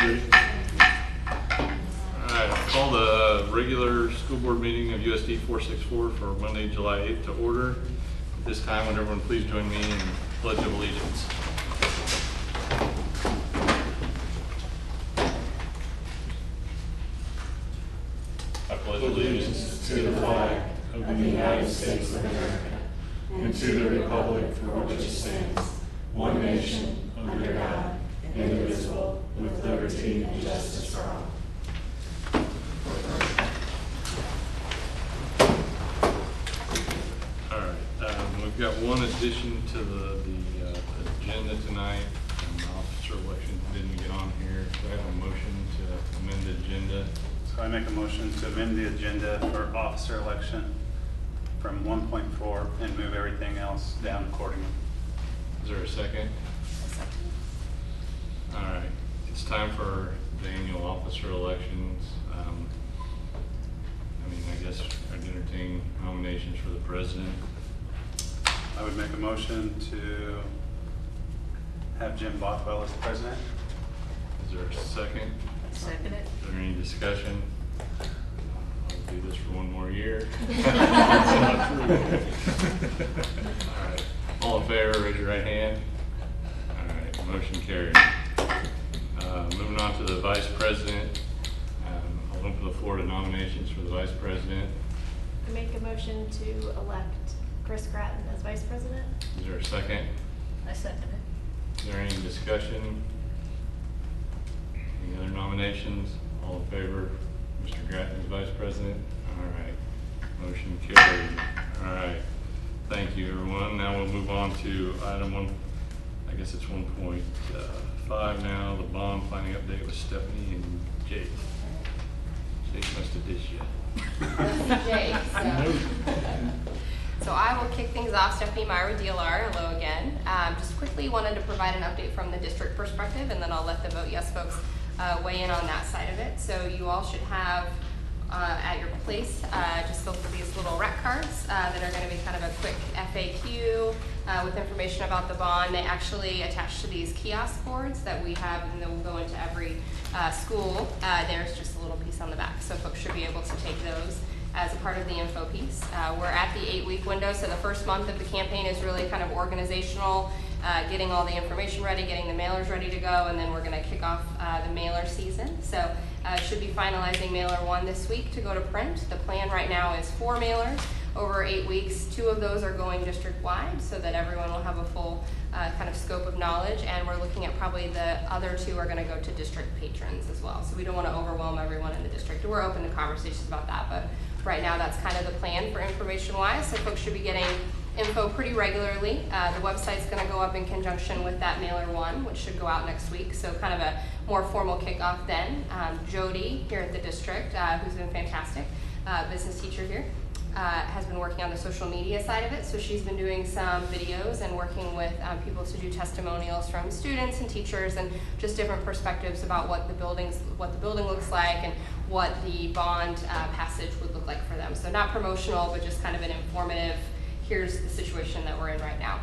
carried. Alright, I'll call the regular school board meeting of USD 464 for Monday, July 8th to order. At this time, would everyone please join me in Pledge of Allegiance. I pledge allegiance to the flag of the United States of America and to the republic for which it stands, one nation, under God, indivisible, with liberty and justice for all. All right, we've got one addition to the agenda tonight. Officer election didn't get on here. Do I have a motion to amend the agenda? So I make a motion to amend the agenda for officer election from 1.4 and move everything else down accordingly. Is there a second? All right, it's time for the annual officer elections. I guess I'd entertain nominations for the president. I would make a motion to have Jim Bothwell as the president. Is there a second? Second it. Is there any discussion? I'll do this for one more year. All right, all in favor, raise your right hand. All right, motion carried. Moving on to the vice president. I'll open the floor to nominations for the vice president. I make a motion to elect Chris Gratton as vice president. Is there a second? I second it. Is there any discussion? Any other nominations? All in favor, Mr. Gratton as vice president? All right, motion carried. All right, thank you, everyone. Now we'll move on to item one. I guess it's 1.5 now. The bond planning update with Stephanie and Jake. Jake must have ditched you. Jake, so I will kick things off. Stephanie Myra, DLR, hello again. Just quickly wanted to provide an update from the district perspective, and then I'll let the Vote Yes folks weigh in on that side of it. So you all should have at your place just these little rec cards that are going to be kind of a quick FAQ with information about the bond. They actually attach to these kiosk boards that we have, and they will go into every school. There's just a little piece on the back, so folks should be able to take those as a part of the info piece. We're at the 8-week window, so the first month of the campaign is really kind of organizational, getting all the information ready, getting the mailers ready to go, and then we're going to kick off the mailer season. So should be finalizing mailer 1 this week to go to print. The plan right now is 4 mailers over 8 weeks. 2 of those are going district-wide so that everyone will have a full kind of scope of knowledge, and we're looking at probably the other 2 are going to go to district patrons as well. So we don't want to overwhelm everyone in the district. We're open to conversations about that, but right now that's kind of the plan for information-wise. So folks should be getting info pretty regularly. The website's going to go up in conjunction with that mailer 1, which should go out next week. So kind of a more formal kickoff then. Jody here at the district, who's been fantastic, business teacher here, has been working on the social media side of it. So she's been doing some videos and working with people to do testimonials from students and teachers and just different perspectives about what the building looks like and what the bond passage would look like for them. So not promotional, but just kind of an informative, here's the situation that we're in right now.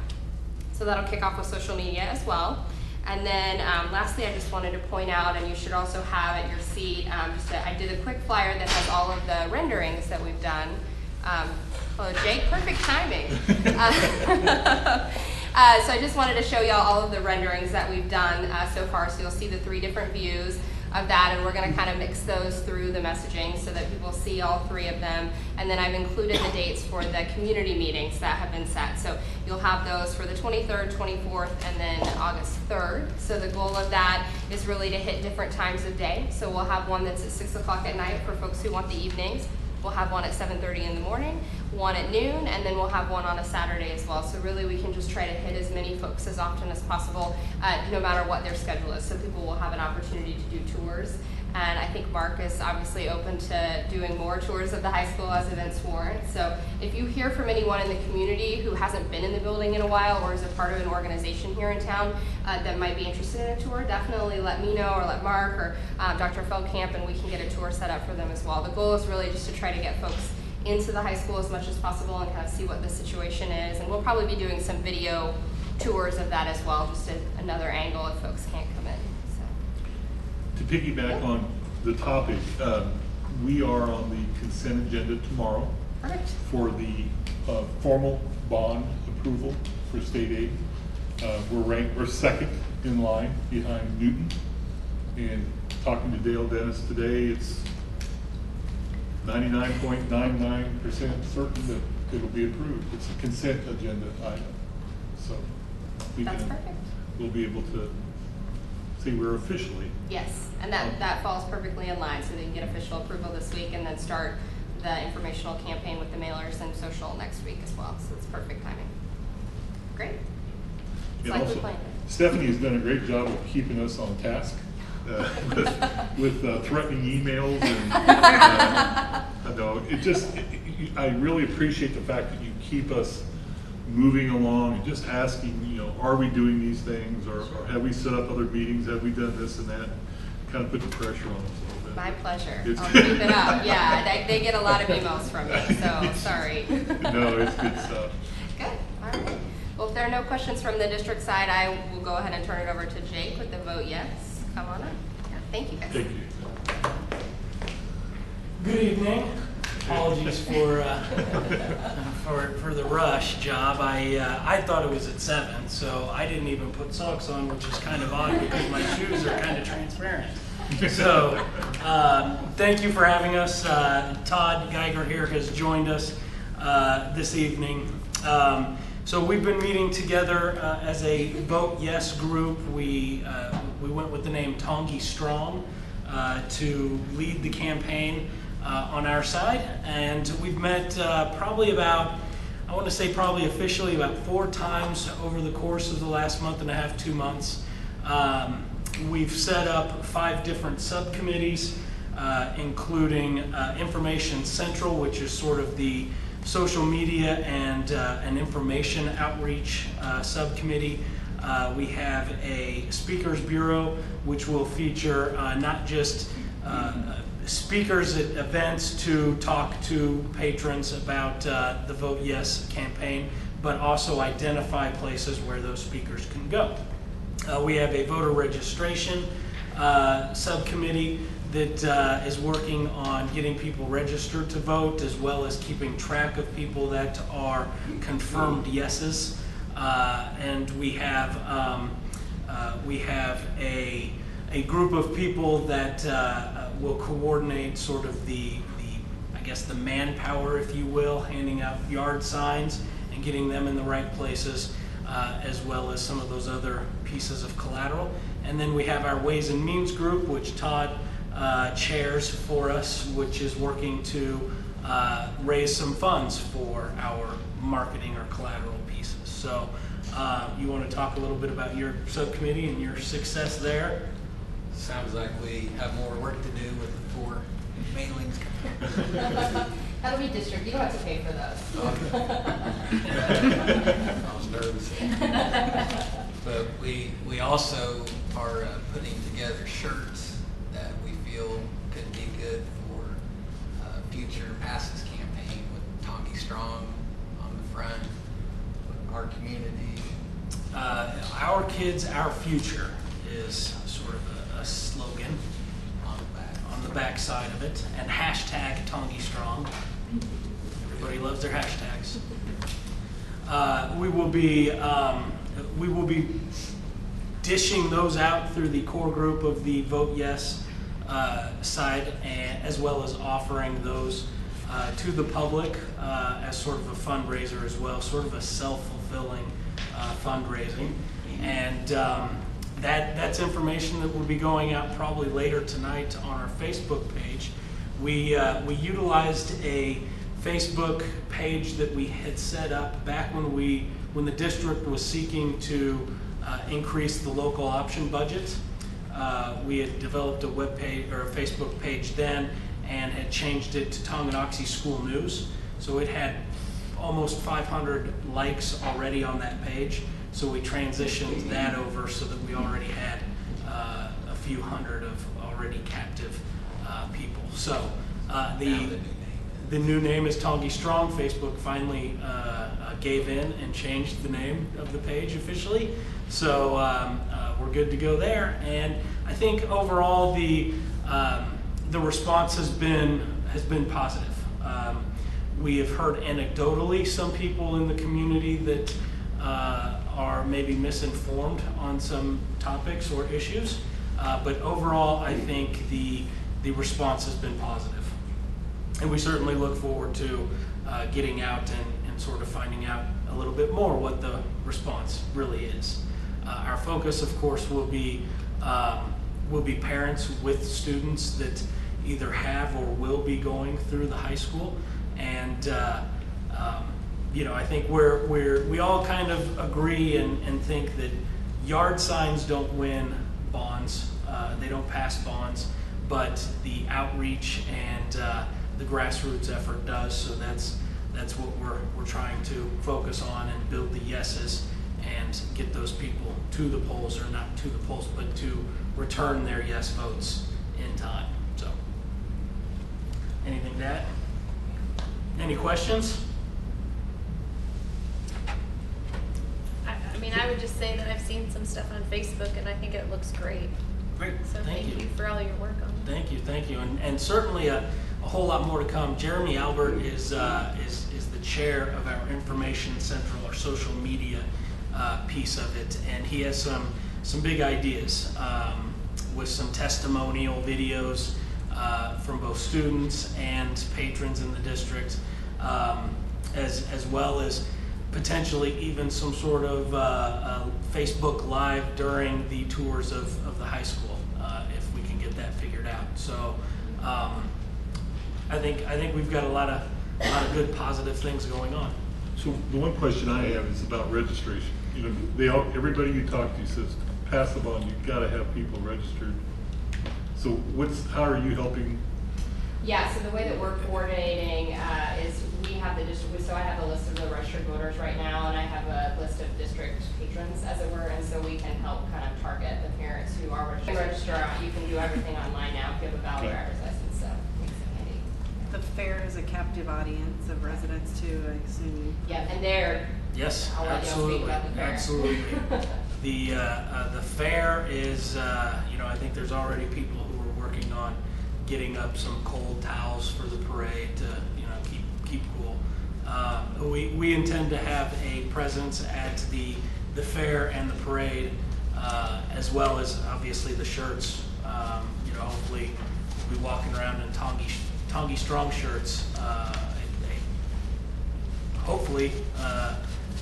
So that'll kick off with social media as well. And then lastly, I just wanted to point out, and you should also have at your seat, I did a quick flyer that has all of the renderings that we've done. Hello, Jake, perfect timing. So I just wanted to show y'all all of the renderings that we've done so far. So you'll see the 3 different views of that, and we're going to kind of mix those through the messaging so that people see all 3 of them. And then I've included the dates for the community meetings that have been set. So you'll have those for the 23rd, 24th, and then August 3rd. So the goal of that is really to hit different times of day. So we'll have one that's at 6 o'clock at night for folks who want the evenings. We'll have one at 7:30 in the morning, one at noon, and then we'll have one on a Saturday as well. So really we can just try to hit as many folks as often as possible, no matter what their schedule is. So people will have an opportunity to do tours. And I think Mark is obviously open to doing more tours of the high school as events warrant. So if you hear from anyone in the community who hasn't been in the building in a while or is a part of an organization here in town that might be interested in a tour, definitely let me know or let Mark or Dr. Feldkamp, and we can get a tour set up for them as well. The goal is really just to try to get folks into the high school as much as possible and kind of see what the situation is. And we'll probably be doing some video tours of that as well, just another angle if folks can't come in. So. to piggyback on the topic, we are on the consent agenda tomorrow Perfect. for the formal bond approval for state aid. We're second in line behind Newton. And talking to Dale Dennis today, it's 99.99% certain that it'll be approved. It's a consent agenda item. So That's perfect. we'll be able to say we're officially. Yes, and that falls perfectly in line, so they can get official approval this week and then start the informational campaign with the mailers and social next week as well. So it's perfect timing. Great. It's And like we also, planned. Stephanie has done a great job of keeping us on task with threatening emails and I really appreciate the fact that you keep us moving along and just asking, are we doing these things, or have we set up other meetings, have we done this and that, kind of put the pressure on us a little bit. My pleasure. It's I'll good. keep it up. Yeah, they get a lot of emails from me, so sorry. No, it's good stuff. Good, all right. Well, if there are no questions from the district side, I will go ahead and turn it over to Jake with the vote yes. Come on up. Yeah, thank you guys. Thank you. Good evening. Apologies for the rush job. I thought it was at 7, so I didn't even put socks on, which is kind of odd because my shoes are kind of transparent. So thank you for having us. Todd Geiger here has joined us this evening. So we've been meeting together as a Vote Yes group. We went with the name Tongi Strong to lead the campaign on our side, and we've met probably officially about 4 times over the course of the last month and a half, 2 months. We've set up 5 different subcommittees, including Information Central, which is sort of the social media and an information outreach subcommittee. We have a Speakers Bureau, which will feature not just speakers at events to talk to patrons about the Vote Yes campaign, but also identify places where those speakers can go. We have a voter registration subcommittee that is working on getting people registered to vote, as well as keeping track of people that are confirmed yeses. And we have a group of people that will coordinate sort of the manpower, if you will, handing out yard signs and getting them in the right places, as well as some of those other pieces of collateral. And then we have our Ways and Means group, which Todd chairs for us, which is working to raise some funds for our marketing or collateral pieces. So you want to talk a little bit about your subcommittee and your success there? Sounds like we have more work to do with the 4 mailings. That'll be district. You don't have to pay for those. I was nervous. But we also are putting together shirts that we feel could be good for future passes campaign with Tongi Strong on the front, with our community. Our kids, our future is sort of a slogan on the back side of it, and hashtag Tongi Strong. Everybody loves their hashtags. We will be dishing those out through the core group of the Vote Yes side, and as well as offering those to the public as sort of a fundraiser as well, sort of a self-fulfilling fundraising. And that's information that will be going out probably later tonight on our Facebook page. We utilized a Facebook page that we had set up back when the district was seeking to increase the local option budget. We had developed a web page or a Facebook page then, and had changed it to Tonganoxie School News. So it had almost 500 likes already on that page. So we transitioned that over so that we already had a few hundred of already captive people. So the new name is Tongi Strong. Facebook finally gave in and changed the name of the page officially. So we're good to go there. And I think overall the response has been positive. We have heard anecdotally some people in the community that are maybe misinformed on some topics or issues, but overall I think the response has been positive. And we certainly look forward to getting out and sort of finding out a little bit more what the response really is. Our focus, of course, will be parents with students that either have or will be going through the high school. And I think we all kind of agree and think that yard signs don't win bonds, they don't pass bonds, but the outreach and the grassroots effort does. So that's what we're trying to focus on and build the yeses and get those people to the polls, or not to the polls, but to return their yes votes in time. So, anything to add? Any questions? I mean, I would just say that I've seen some stuff on Facebook and I think it looks great. Great, So thank you for all your work on it. Thank you, and certainly a whole lot more to come. Jeremy Albert is the chair of our Information Central, our social media piece of it, and he has some big ideas with some testimonial videos from both students and patrons in the district, as well as potentially even some sort of Facebook Live during the tours of the high school, if we can get that figured out. So I think we've got a lot of good positive things going on. So the one question I have is about registration. Everybody you talk to says pass the bond. You've got to have people registered. So how are you helping? Yeah, so the way that we're coordinating is we have the district, so I have a list of the registered voters right now, and I have a list of district patrons, as it were, and so we can help kind of target the parents who are registered. You can do everything online now if you have a valid driver's license, so it makes it handy. The fair is a captive audience of residents too, I assume. Yeah, and they're, Yes, I'll let y'all speak about the fair. absolutely. The fair is, I think there's already people who are working on getting up some cold towels for the parade to, keep cool. We intend to have a presence at the fair and the parade, as well as obviously the shirts. Hopefully we'll be walking around in Tongi Strong shirts. Hopefully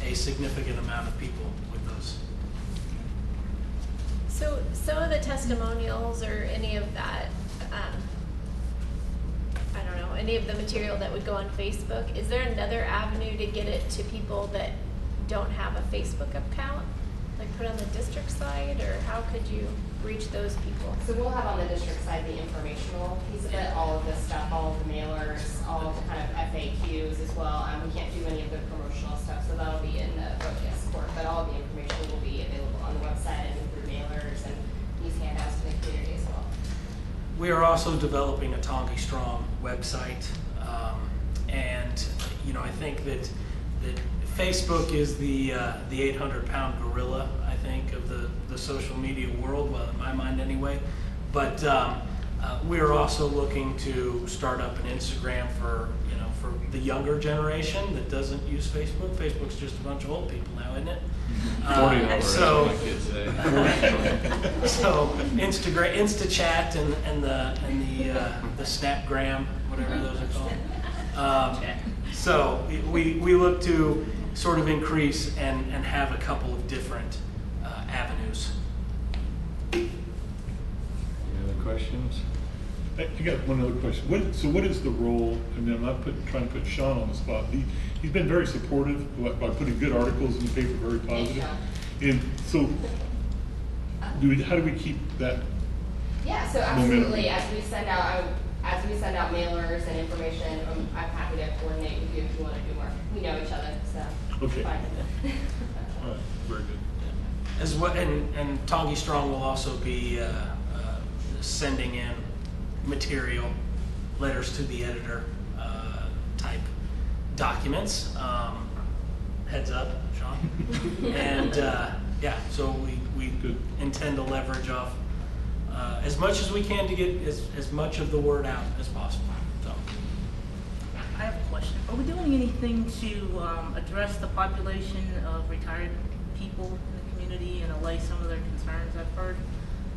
a significant amount of people with those. So some of the testimonials or any of that, I don't know, any of the material that would go on Facebook, is there another avenue to get it to people that don't have a Facebook account? Like put on the district side, or how could you reach those people? So we'll have on the district side the informational piece of it, all of this stuff, all of the mailers, all of the kind of FAQs as well. We can't do any of the promotional stuff, so that'll be in the Vote Yes court, but all of the information will be available on the website and through mailers and these handouts to the community as well. We are also developing a Tongi Strong website, and I think that Facebook is the 800-pound gorilla, I think, of the social media world, well, in my mind anyway. But we are also looking to start up an Instagram for the younger generation that doesn't use Facebook. Facebook's just a bunch of old people now, isn't it? 40 over, So as my kids say. so Instagram, InstaChat, and the Snapgram, whatever those are called. So we look to sort of increase and have a couple of different avenues. Any other questions? I got one other question. What is the role? I mean, I'm not trying to put Sean on the spot. He's been very supportive by putting good articles in the paper, very positive. And so, how do we keep that? Yeah, so absolutely. As we send out mailers and information, I'm happy to coordinate with you if you want to do more. We know each other, so Okay. fine. All right, very good. As well, and Tongi Strong will also be sending in material, letters to the editor type documents. Heads up, Sean. And yeah, so we Good. intend to leverage off as much as we can to get as much of the word out as possible. So. I have a question. Are we doing anything to address the population of retired people in the community and allay some of their concerns? I've heard,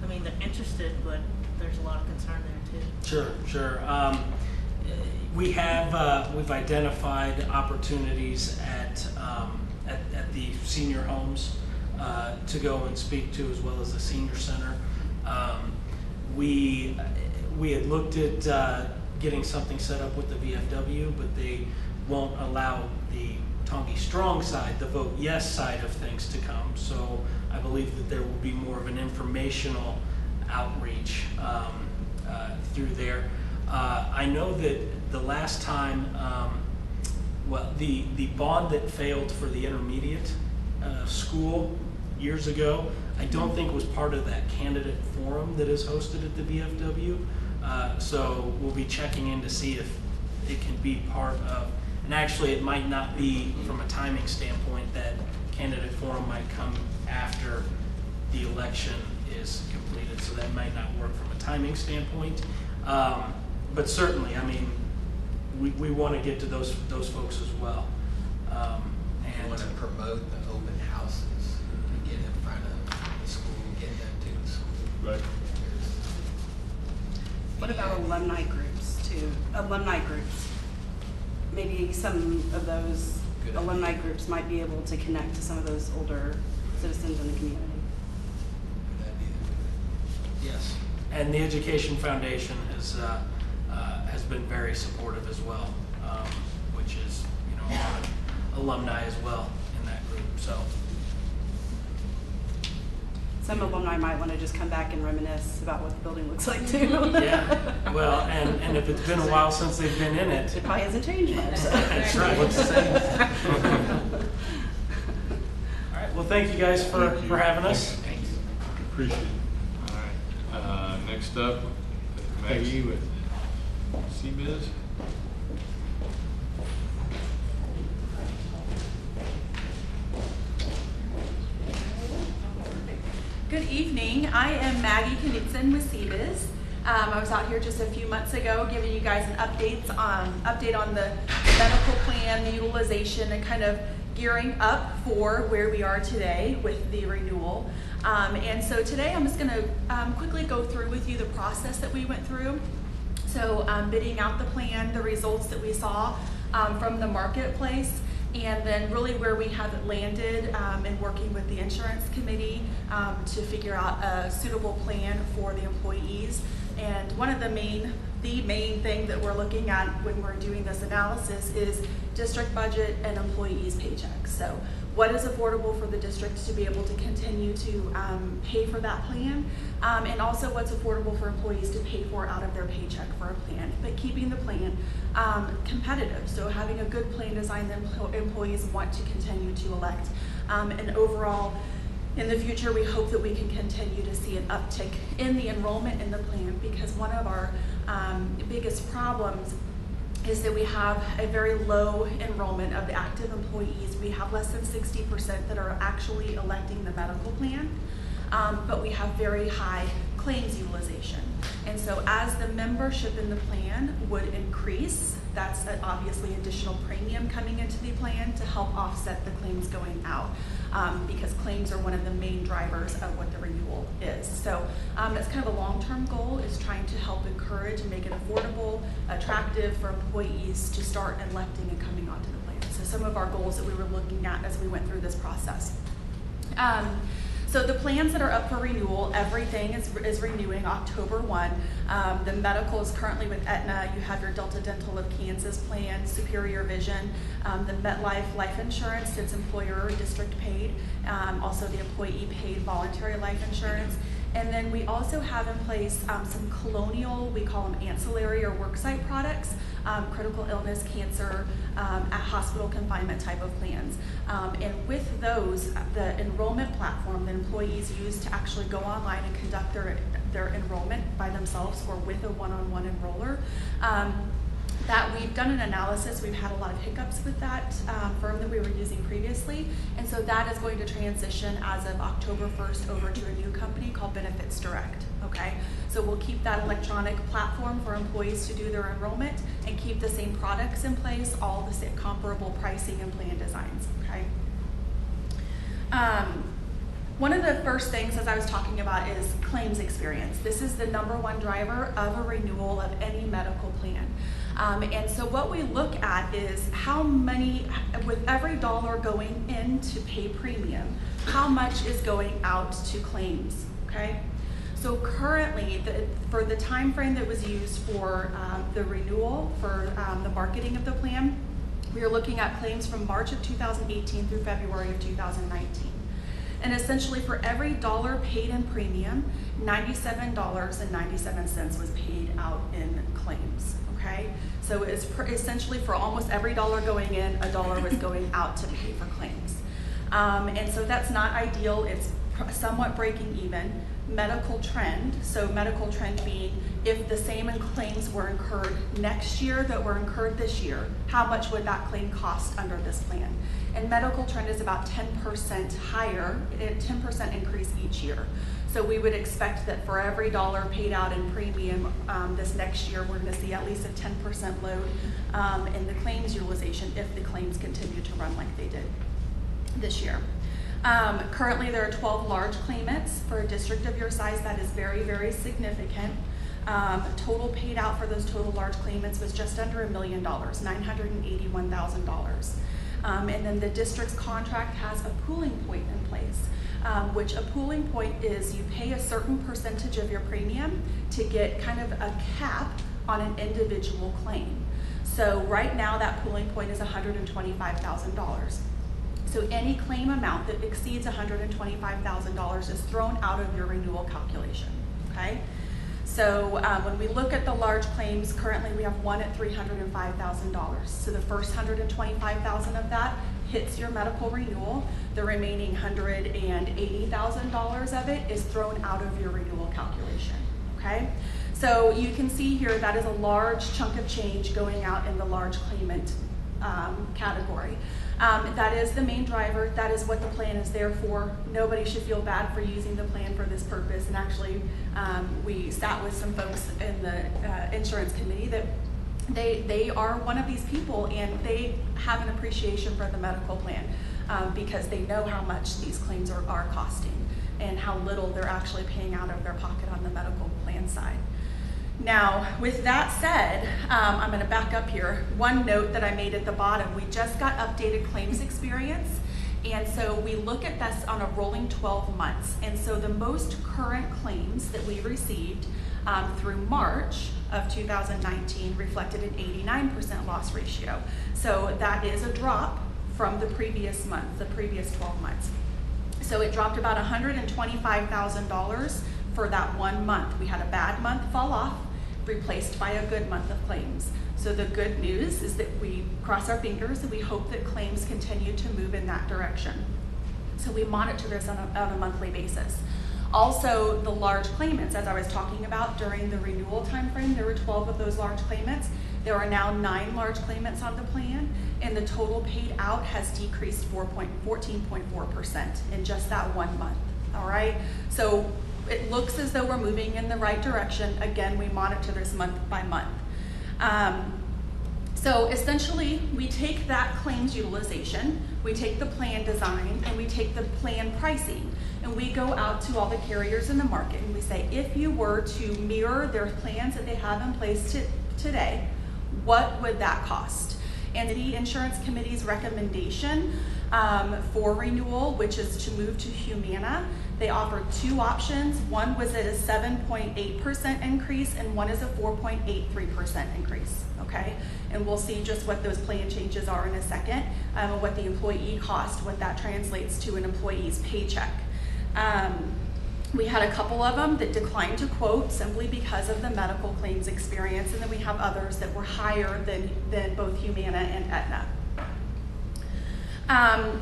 I mean, they're interested, but there's a lot of concern there too. Sure. We've identified opportunities at the senior homes to go and speak to, as well as the senior center. We had looked at getting something set up with the VFW, but they won't allow the Tongi Strong side, the vote yes side of things, to come. So I believe that there will be more of an informational outreach through there. I know that the last time, the bond that failed for the intermediate school years ago, I don't think was part of that candidate forum that is hosted at the VFW. So we'll be checking in to see if it can be part of, and actually it might not be from a timing standpoint. That candidate forum might come after the election is completed, so that might not work from a timing standpoint. But certainly, I mean, we want to get to those folks as well. And want to promote the open houses and get in front of the school, get them to the school. Right. What about alumni groups too? Alumni groups. Maybe some of those Good alumni idea. groups might be able to connect to some of those older citizens in the community. Would that be Yes, and the Education Foundation has been very supportive as well, which is, you know, a lot of alumni as well in that group. So Some alumni might want to just come back and reminisce about what the building looks like too. yeah, well, and if it's been a while since they've been in it, It probably hasn't changed much. So. that's right. What's the same? All right. Well, thank you guys for having us. Thanks. Appreciate it. All right. Next up, Maggie with CBiz. Good evening. I am Maggie Knudsen with CBiz. I was out here just a few months ago giving you guys an update on the medical plan, the utilization, and kind of gearing up for where we are today with the renewal. And so today I'm just going to quickly go through with you the process that we went through. So bidding out the plan, the results that we saw from the marketplace, and then really where we have it landed in working with the insurance committee to figure out a suitable plan for the employees. And one of the main thing that we're looking at when we're doing this analysis is district budget and employees' paychecks. So what is affordable for the districts to be able to continue to pay for that plan, and also what's affordable for employees to pay for out of their paycheck for a plan, but keeping the plan competitive. So having a good plan design that employees want to continue to elect. And overall, in the future, we hope that we can continue to see an uptick in the enrollment in the plan, because one of our biggest problems is that we have a very low enrollment of the active employees. We have less than 60% that are actually electing the medical plan, but we have very high claims utilization. And so as the membership in the plan would increase, that's obviously additional premium coming into the plan to help offset the claims going out, because claims are one of the main drivers of what the renewal is. So that's kind of a long-term goal, is trying to help encourage and make it affordable, attractive for employees to start electing and coming onto the plan. So some of our goals that we were looking at as we went through this process. So the plans that are up for renewal, everything is renewing October 1. The medical is currently with Aetna. You have your Delta Dental of Kansas plan, Superior Vision, the MetLife life insurance that's employer or district paid, also the employee paid voluntary life insurance. And then we also have in place some colonial, we call them ancillary or worksite products, critical illness, cancer, hospital confinement type of plans. And with those, the enrollment platform that employees use to actually go online and conduct their enrollment by themselves or with a one-on-one enroller, that we've done an analysis. We've had a lot of hiccups with that firm that we were using previously, and so that is going to transition as of October 1st over to a new company called Benefits Direct. Okay, so we'll keep that electronic platform for employees to do their enrollment and keep the same products in place, all the same comparable pricing and plan designs. Okay. One of the first things, as I was talking about, is claims experience. This is the #1 driver of a renewal of any medical plan. And so what we look at is how many, with every dollar going in to pay premium, how much is going out to claims, okay? So currently, for the time frame that was used for the renewal, for the marketing of the plan, we are looking at claims from March of 2018 through February of 2019. And essentially for every dollar paid in premium, $97.97 was paid out in claims, okay? So it's essentially for almost every dollar going in, a dollar was going out to pay for claims. And so that's not ideal. It's somewhat breaking even. Medical trend, so medical trend being if the same claims were incurred next year that were incurred this year, how much would that claim cost under this plan? And medical trend is about 10% higher, 10% increase each year. So we would expect that for every dollar paid out in premium this next year, we're going to see at least a 10% load in the claims utilization if the claims continue to run like they did this year. Currently, there are 12 large claimants. For a district of your size, that is very, very significant. Total paid out for those total large claimants was just under $1 million, $981,000. And then the district's contract has a pooling point in place, which a pooling point is you pay a certain percentage of your premium to get kind of a cap on an individual claim. So right now that pooling point is $125,000. So any claim amount that exceeds $125,000 is thrown out of your renewal calculation, okay? So when we look at the large claims, currently we have one at $305,000. So the first $125,000 of that hits your medical renewal. The remaining $180,000 of it is thrown out of your renewal calculation, okay? So you can see here that is a large chunk of change going out in the large claimant category. That is the main driver. That is what the plan is there for. Nobody should feel bad for using the plan for this purpose. And actually, we sat with some folks in the insurance committee that they are one of these people, and they have an appreciation for the medical plan because they know how much these claims are costing and how little they're actually paying out of their pocket on the medical plan side. Now, with that said, I'm going to back up here. One note that I made at the bottom, we just got updated claims experience, and so we look at this on a rolling 12 months. And so the most current claims that we received through March of 2019 reflected an 89% loss ratio. So that is a drop from the previous month, the previous 12 months. So it dropped about $125,000 for that 1 month. We had a bad month fall off, replaced by a good month of claims. So the good news is that we cross our fingers and we hope that claims continue to move in that direction. So we monitor this on a monthly basis. Also, the large claimants, as I was talking about during the renewal time frame, there were 12 of those large claimants. There are now 9 large claimants on the plan, and the total paid out has decreased 14.4% in just that 1 month. All right, so it looks as though we're moving in the right direction. Again, we monitor this month by month. So essentially, we take that claims utilization, we take the plan design, and we take the plan pricing, and we go out to all the carriers in the market, and we say, if you were to mirror their plans that they have in place today, what would that cost? And the insurance committee's recommendation for renewal, which is to move to Humana, they offered 2 options. One was at a 7.8% increase, and one is a 4.83% increase, okay? And we'll see just what those plan changes are in a second, what the employee cost, what that translates to an employee's paycheck. We had a couple of them that declined to quote simply because of the medical claims experience, and then we have others that were higher than both Humana and Aetna.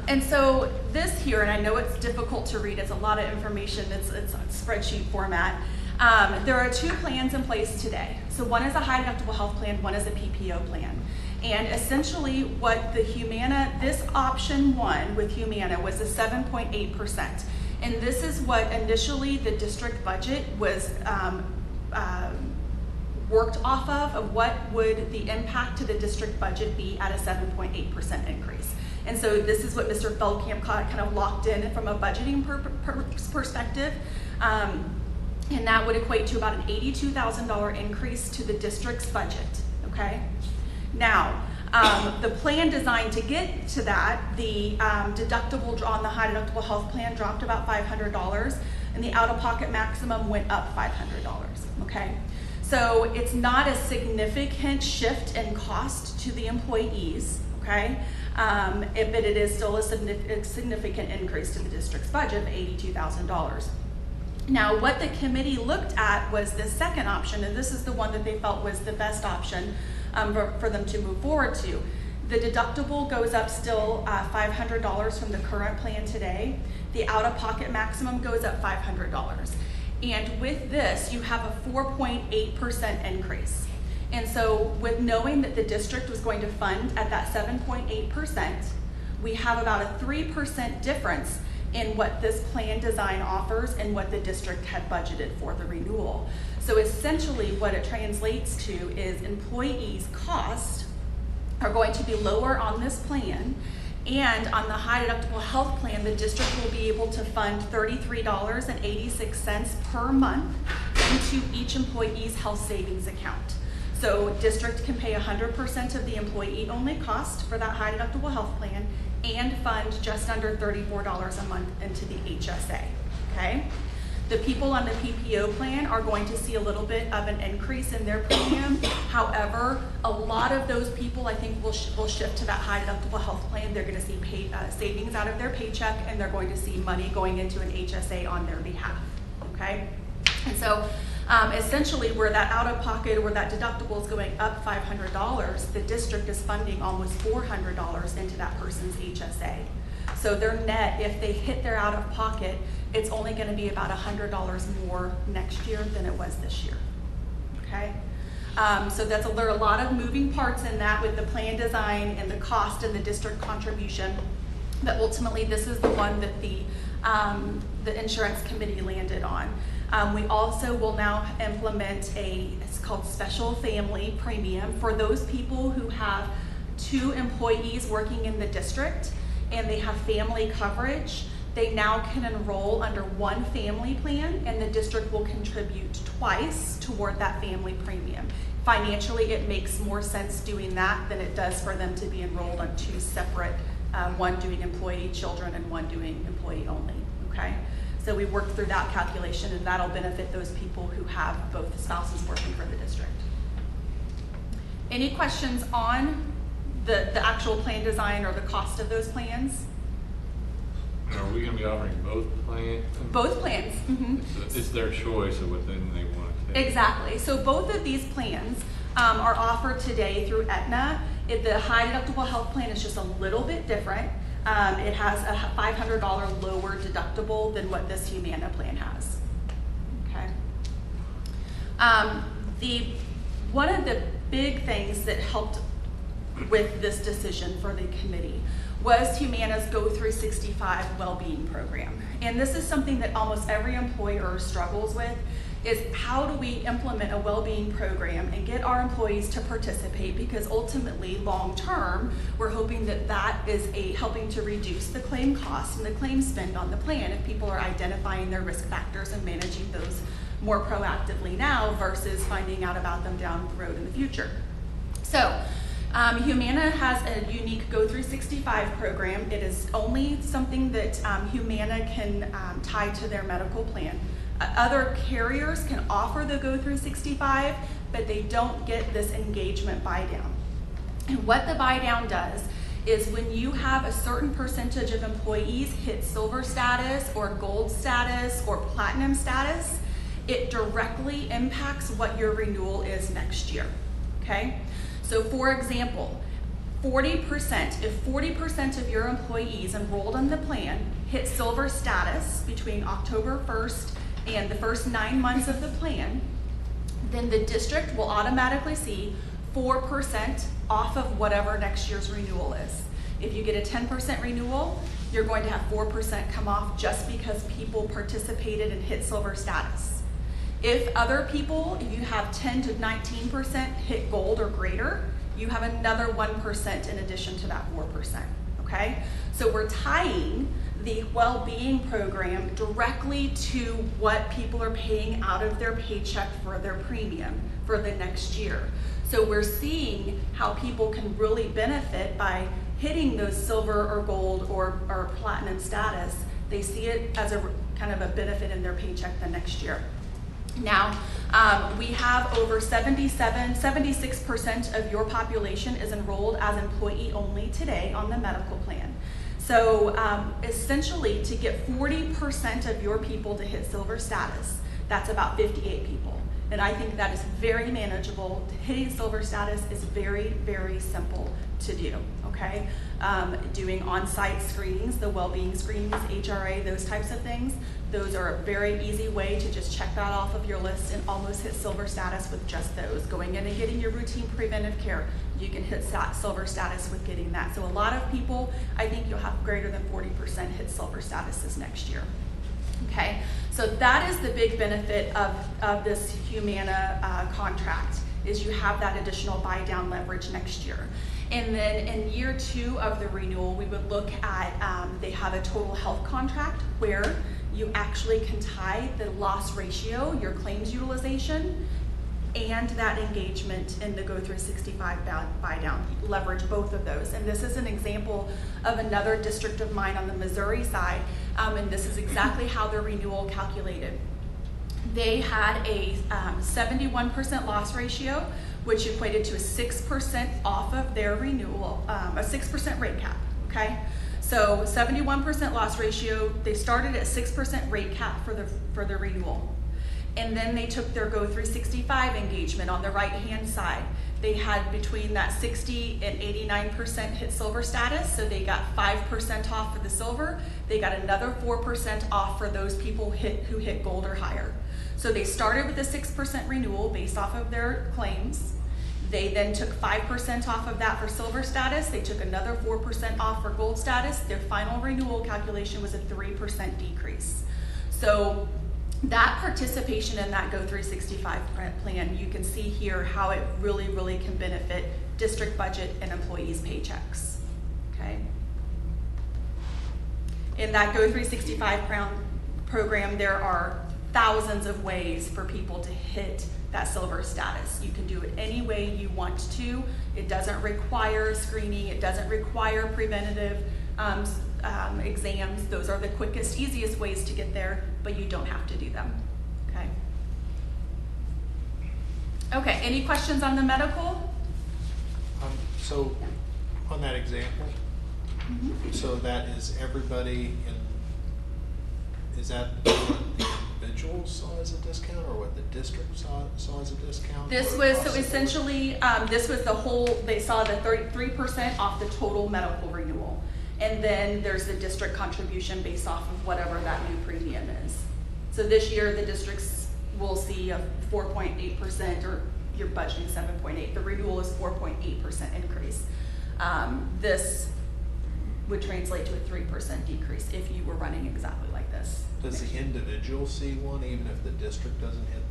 And so this here, and I know it's difficult to read, it's a lot of information, it's a spreadsheet format. There are two plans in place today. So one is a high deductible health plan, one is a PPO plan. And essentially what the Humana, this option one with Humana was a 7.8%. And this is what initially the district budget was worked off of what would the impact to the district budget be at a 7.8% increase. And so this is what Mr. Feldkamp kind of locked in from a budgeting perspective. And that would equate to about an $82,000 increase to the district's budget, okay? Now, the plan designed to get to that, the deductible on the high deductible health plan dropped about $500, and the out-of-pocket maximum went up $500, okay? So it's not a significant shift in cost to the employees, okay? But it is still a significant increase to the district's budget of $82,000. Now, what the committee looked at was the second option, and this is the one that they felt was the best option for them to move forward to. The deductible goes up still $500 from the current plan today. The out-of-pocket maximum goes up $500. And with this, you have a 4.8% increase. And so with knowing that the district was going to fund at that 7.8%, we have about a 3% difference in what this plan design offers and what the district had budgeted for the renewal. So essentially what it translates to is employees' costs are going to be lower on this plan, and on the high deductible health plan, the district will be able to fund $33.86 per month into each employee's health savings account. So district can pay 100% of the employee-only cost for that high deductible health plan and fund just under $34 a month into the HSA, okay? The people on the PPO plan are going to see a little bit of an increase in their premium. However, a lot of those people I think will shift to that high deductible health plan. They're gonna see savings out of their paycheck, and they're going to see money going into an HSA on their behalf, okay? And so essentially where that out-of-pocket or that deductible is going up $500, the district is funding almost $400 into that person's HSA. So their net, if they hit their out-of-pocket, it's only going to be about $100 more next year than it was this year, okay? So there are a lot of moving parts in that with the plan design and the cost and the district contribution, but ultimately this is the one that the insurance committee landed on. We also will now implement it's called special family premium for those people who have 2 employees working in the district and they have family coverage. They now can enroll under one family plan, and the district will contribute twice toward that family premium. Financially, it makes more sense doing that than it does for them to be enrolled on 2 separate, one doing employee children and one doing employee only, okay? So we worked through that calculation, and that'll benefit those people who have both spouses working for the district. Any questions on the actual plan design or the cost of those plans? Are we going to be offering both plans? Both plans. Mm-hmm. It's their choice of what then they want to take. Exactly. So both of these plans are offered today through Aetna. The high deductible health plan is just a little bit different. It has a $500 lower deductible than what this Humana plan has. Okay. One of the big things that helped with this decision for the committee was Humana's Go 365 well-being program. And this is something that almost every employer struggles with, is how do we implement a well-being program and get our employees to participate, because ultimately, long-term, we're hoping that that is helping to reduce the claim costs and the claim spend on the plan if people are identifying their risk factors and managing those more proactively now versus finding out about them down the road in the future. So, Humana has a unique Go 365 program. It is only something that Humana can tie to their medical plan. Other carriers can offer the Go 365, but they don't get this engagement buy down. And what the buy down does is when you have a certain percentage of employees hit silver status or gold status or platinum status, it directly impacts what your renewal is next year, okay? So for example, 40%, if 40% of your employees enrolled in the plan hit silver status between October 1st and the first 9 months of the plan, then the district will automatically see 4% off of whatever next year's renewal is. If you get a 10% renewal, you're going to have 4% come off just because people participated and hit silver status. If other people, if you have 10 to 19% hit gold or greater, you have another 1% in addition to that 4%, okay? So we're tying the well-being program directly to what people are paying out of their paycheck for their premium for the next year. So we're seeing how people can really benefit by hitting those silver or gold or platinum status. They see it as a kind of a benefit in their paycheck the next year. Now, we have over 76% of your population is enrolled as employee only today on the medical plan. So essentially, to get 40% of your people to hit silver status, that's about 58 people. And I think that is very manageable. Hitting silver status is very, very simple to do, okay? Doing on-site screenings, the well-being screenings, HRA, those types of things, those are a very easy way to just check that off of your list and almost hit silver status with just those. Going in and getting your routine preventive care, you can hit silver status with getting that. So a lot of people, I think you'll have greater than 40% hit silver statuses next year. Okay, so that is the big benefit of this Humana contract, is you have that additional buy down leverage next year. And then in year 2 of the renewal, we would look at, they have a total health contract where you actually can tie the loss ratio, your claims utilization, and that engagement in the Go365 buy down, leverage both of those. And this is an example of another district of mine on the Missouri side, and this is exactly how their renewal calculated. They had a 71% loss ratio, which equated to a 6% off of their renewal, a 6% rate cap, okay? So 71% loss ratio, they started at 6% rate cap for the renewal. And then they took their Go365 engagement on the right-hand side. They had between that 60 and 89% hit silver status, so they got 5% off for the silver. They got another 4% off for those people who hit gold or higher. So they started with a 6% renewal based off of their claims. They then took 5% off of that for silver status. They took another 4% off for gold status. Their final renewal calculation was a 3% decrease. So that participation in that Go365 plan, you can see here how it really, really can benefit district budget and employees' paychecks, okay? In that Go365 program, there are thousands of ways for people to hit that silver status. You can do it any way you want to. It doesn't require screening. It doesn't require preventative exams. Those are the quickest, easiest ways to get there, but you don't have to do them, okay? Okay, any questions on the medical? So on that example, so that is everybody is that what the individual saw as a discount, or what the district saw as a discount? This was, so essentially, this was the whole, they saw the 33% off the total medical renewal. And then there's the district contribution based off of whatever that new premium is. So this year, the districts will see a 4.8%, or you're budgeting 7.8. The renewal is 4.8% increase. This would translate to a 3% decrease if you were running exactly like this. Does the individual see one even if the district doesn't hit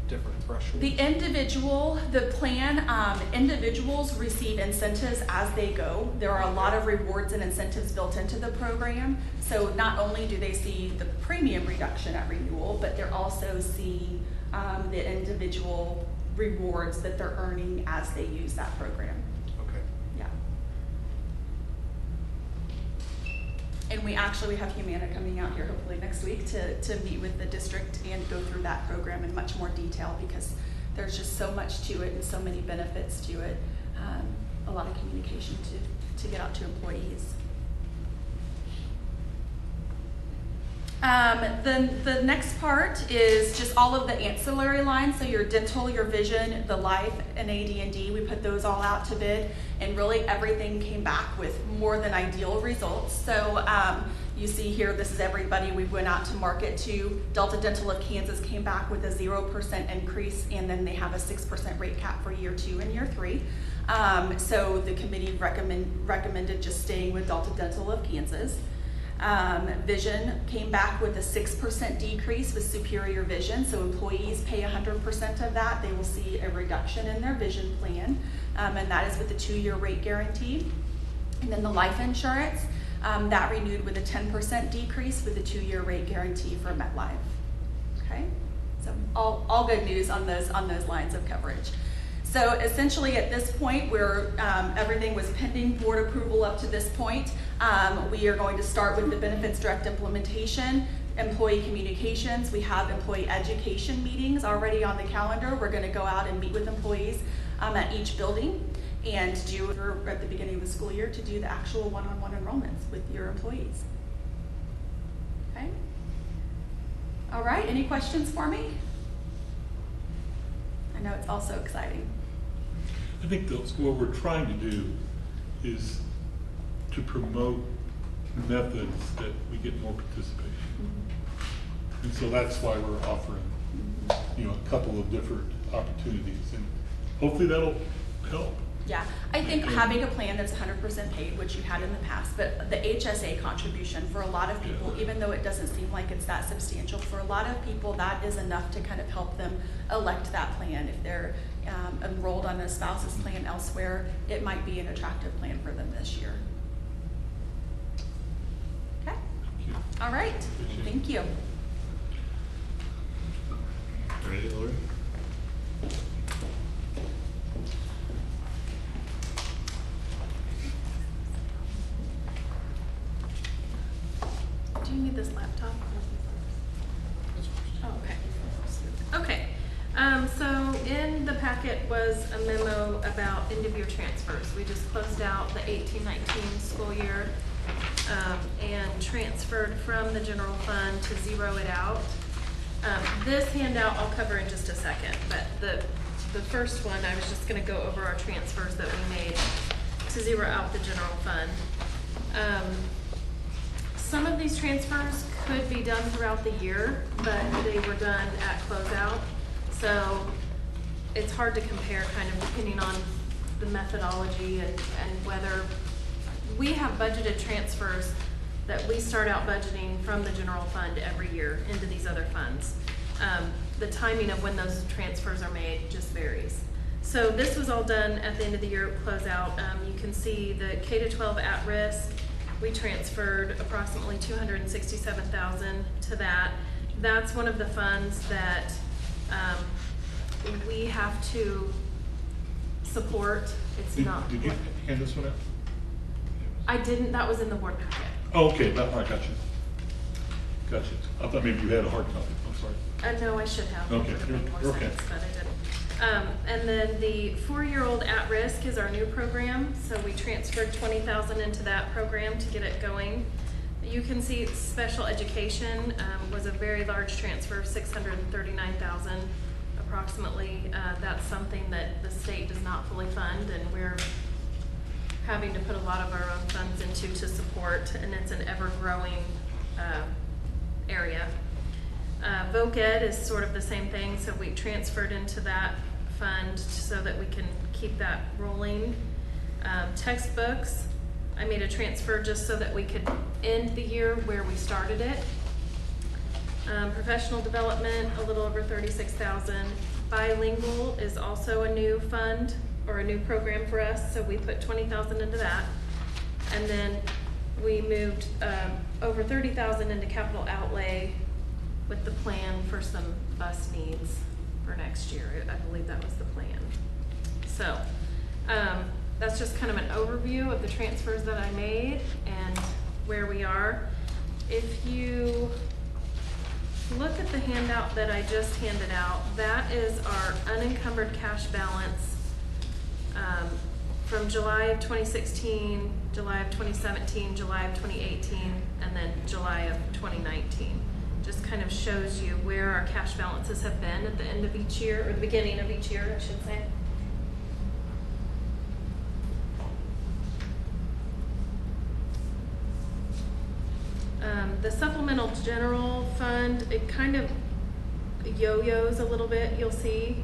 different thresholds? The individual, the plan, individuals receive incentives as they go. There are a lot of rewards and incentives built into the program. So not only do they see the premium reduction at renewal, but they're also seeing the individual rewards that they're earning as they use that program. Okay. Yeah. And we have Humana coming out here hopefully next week to meet with the district and go through that program in much more detail, because there's just so much to it and so many benefits to it. A lot of communication to get out to employees. The next part is just all of the ancillary lines. So your dental, your vision, the life, and AD&D, we put those all out to bid, and really everything came back with more than ideal results. So You see here, this is everybody we went out to market to. Delta Dental of Kansas came back with a 0% increase, and then they have a 6% rate cap for year 2 and year 3. So the committee recommended just staying with Delta Dental of Kansas. Vision came back with a 6% decrease with Superior Vision, so employees pay 100% of that. They will see a reduction in their vision plan, and that is with the 2-year rate guarantee. And then the life insurance, that renewed with a 10% decrease with a 2-year rate guarantee for MetLife. Okay, so all good news on those lines of coverage. So essentially at this point, everything was pending board approval up to this point. We are going to start with the benefits direct implementation, employee communications. We have employee education meetings already on the calendar. We're going to go out and meet with employees at each building and do at the beginning of the school year to do the actual one-on-one enrollments with your employees. Okay. All right, any questions for me? I know it's also exciting. I think what we're trying to do is to promote methods that we get more participation. Mm-hmm. And so that's why we're offering, a couple of different opportunities, and hopefully that'll help. Yeah, I think having a plan that's 100% paid, which you had in the past, but the HSA contribution for a lot of people, even though it doesn't seem like it's that substantial, for a lot of people that is enough to kind of help them elect that plan. If they're enrolled on a spouse's plan elsewhere, it might be an attractive plan for them this year. Okay. Thank you. All right. Thank you. Ready, Lori? Do you need this laptop? Oh, okay. Okay. So in the packet was a memo about end-of-year transfers. We just closed out the 18-19 school year and transferred from the general fund to zero it out. This handout I'll cover in just a second, but the first one, I was just going to go over our transfers that we made to zero out the general fund. Some of these transfers could be done throughout the year, but they were done at closeout. So it's hard to compare kind of depending on the methodology and whether we have budgeted transfers that we start out budgeting from the general fund every year into these other funds. The timing of when those transfers are made just varies. So this was all done at the end of the year closeout. You can see the K-12 at risk. We transferred approximately $267,000 to that. That's one of the funds that we have to support. It's not. Did you hand this one out? I didn't. That was in the board packet. Oh, okay. I got you. Got you. I thought maybe you had a hard copy. I'm sorry. No, I should have. Okay, It would have made more okay. sense, but I didn't. And then the 4-year-old at risk is our new program. So we transferred $20,000 into that program to get it going. You can see special education was a very large transfer of $639,000 approximately. That's something that the state does not fully fund, and we're having to put a lot of our own funds into to support, and it's an ever-growing area. Voc Ed is sort of the same thing, so we transferred into that fund so that we can keep that rolling. Textbooks, I made a transfer just so that we could end the year where we started it. Professional development, a little over $36,000. Bilingual is also a new fund or a new program for us, so we put $20,000 into that. And then we moved over $30,000 into capital outlay with the plan for some bus needs for next year. I believe that was the plan. So that's just kind of an overview of the transfers that I made and where we are. If you look at the handout that I just handed out, that is our unencumbered cash balance from July of 2016, July of 2017, July of 2018, and then July of 2019. Just kind of shows you where our cash balances have been at the end of each year, or the beginning of each year, I should say. general fund, it kind of yo-yos a little bit, you'll see,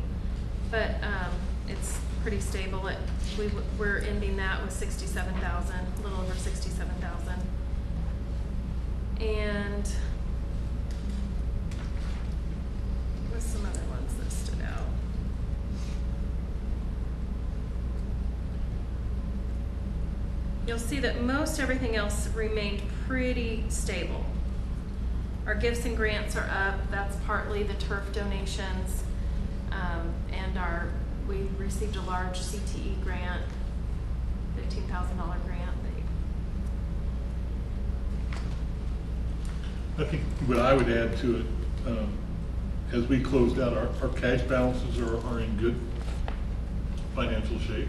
but it's pretty stable. We're ending that with 67,000, a little over 67,000. And what's some other ones that stood out? You'll see that most everything else remained pretty stable. Our gifts and grants are up. That's partly the turf donations, and we received a large CTE grant, $15,000 grant. I think what I would add to it, as we closed out, our cash balances are in good financial shape.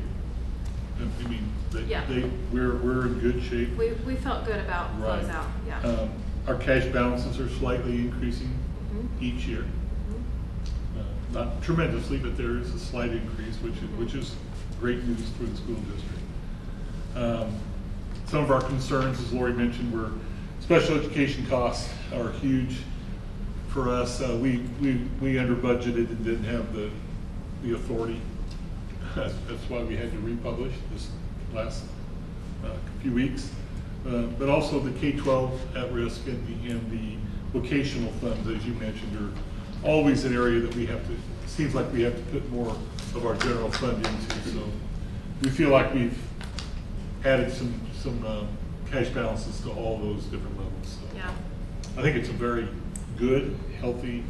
I mean, Yeah. we're in good shape. We felt good about Right. closeout, yeah. Our cash balances are slightly increasing Mhm. each year. Mhm. Not tremendously, but there is a slight increase, which is great news for the school district. Some of our concerns, as Lori mentioned, were special education costs are huge for us. We under budgeted and didn't have the authority. That's why we had to republish this last few weeks. But also the K-12 at risk and the vocational funds, as you mentioned, are always an area that seems like we have to put more of our general fund into. So we feel like we've added some cash balances to all those different levels. So Yeah. I think it's a very good, healthy,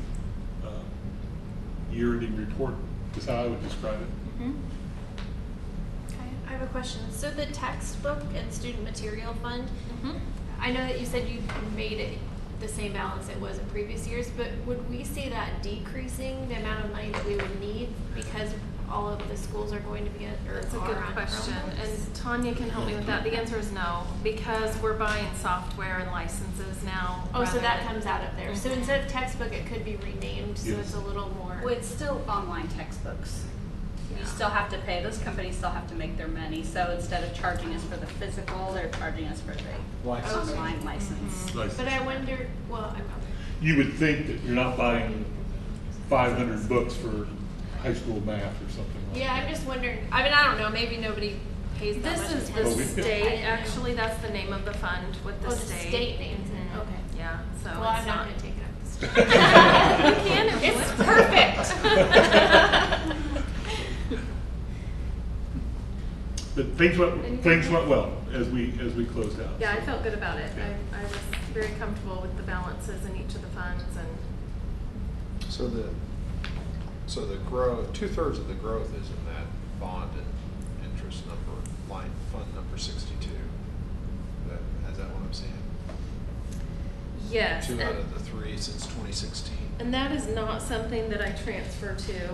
year-ending report is how I would describe it. Mhm. Okay, I have a question. So the textbook and student material fund, Mhm. I know that you said you made it the same balance it was in previous years, but would we see that decreasing, the amount of money that we would need because all of the schools are going to be That's a are good on question, Chromebooks? and Tanya can help me with that. The answer is no, because we're buying software and licenses now. Oh, so rather that than- comes out of there. So Mhm. instead of textbook, it could be renamed, so Yes. it's a little more. Well, it's still online textbooks. You Yeah. still have to pay, those companies still have to make their money, so instead of charging us for the physical, they're charging us for the License. online license. License. But I wonder, well, You would think that you're not buying 500 books for high school math or something like yeah, that. I'm just wondering, I mean, I don't know, maybe nobody pays that This much is attention. the we- state, actually, that's the name of the fund with the Oh, the state. state names it, Mhm. okay. Yeah, so Well, I'm it's not not. gonna take it up. You can if you It's want. perfect. But things went well as we closed out. Yeah, I felt good about it. I was very comfortable with the balances in each of the funds, and So the growth, 2/3 of the growth is in that bond and interest number, line fund number 62. Is that what I'm seeing? yes. 2 out of the 3 since 2016. And that is not something that I transfer to.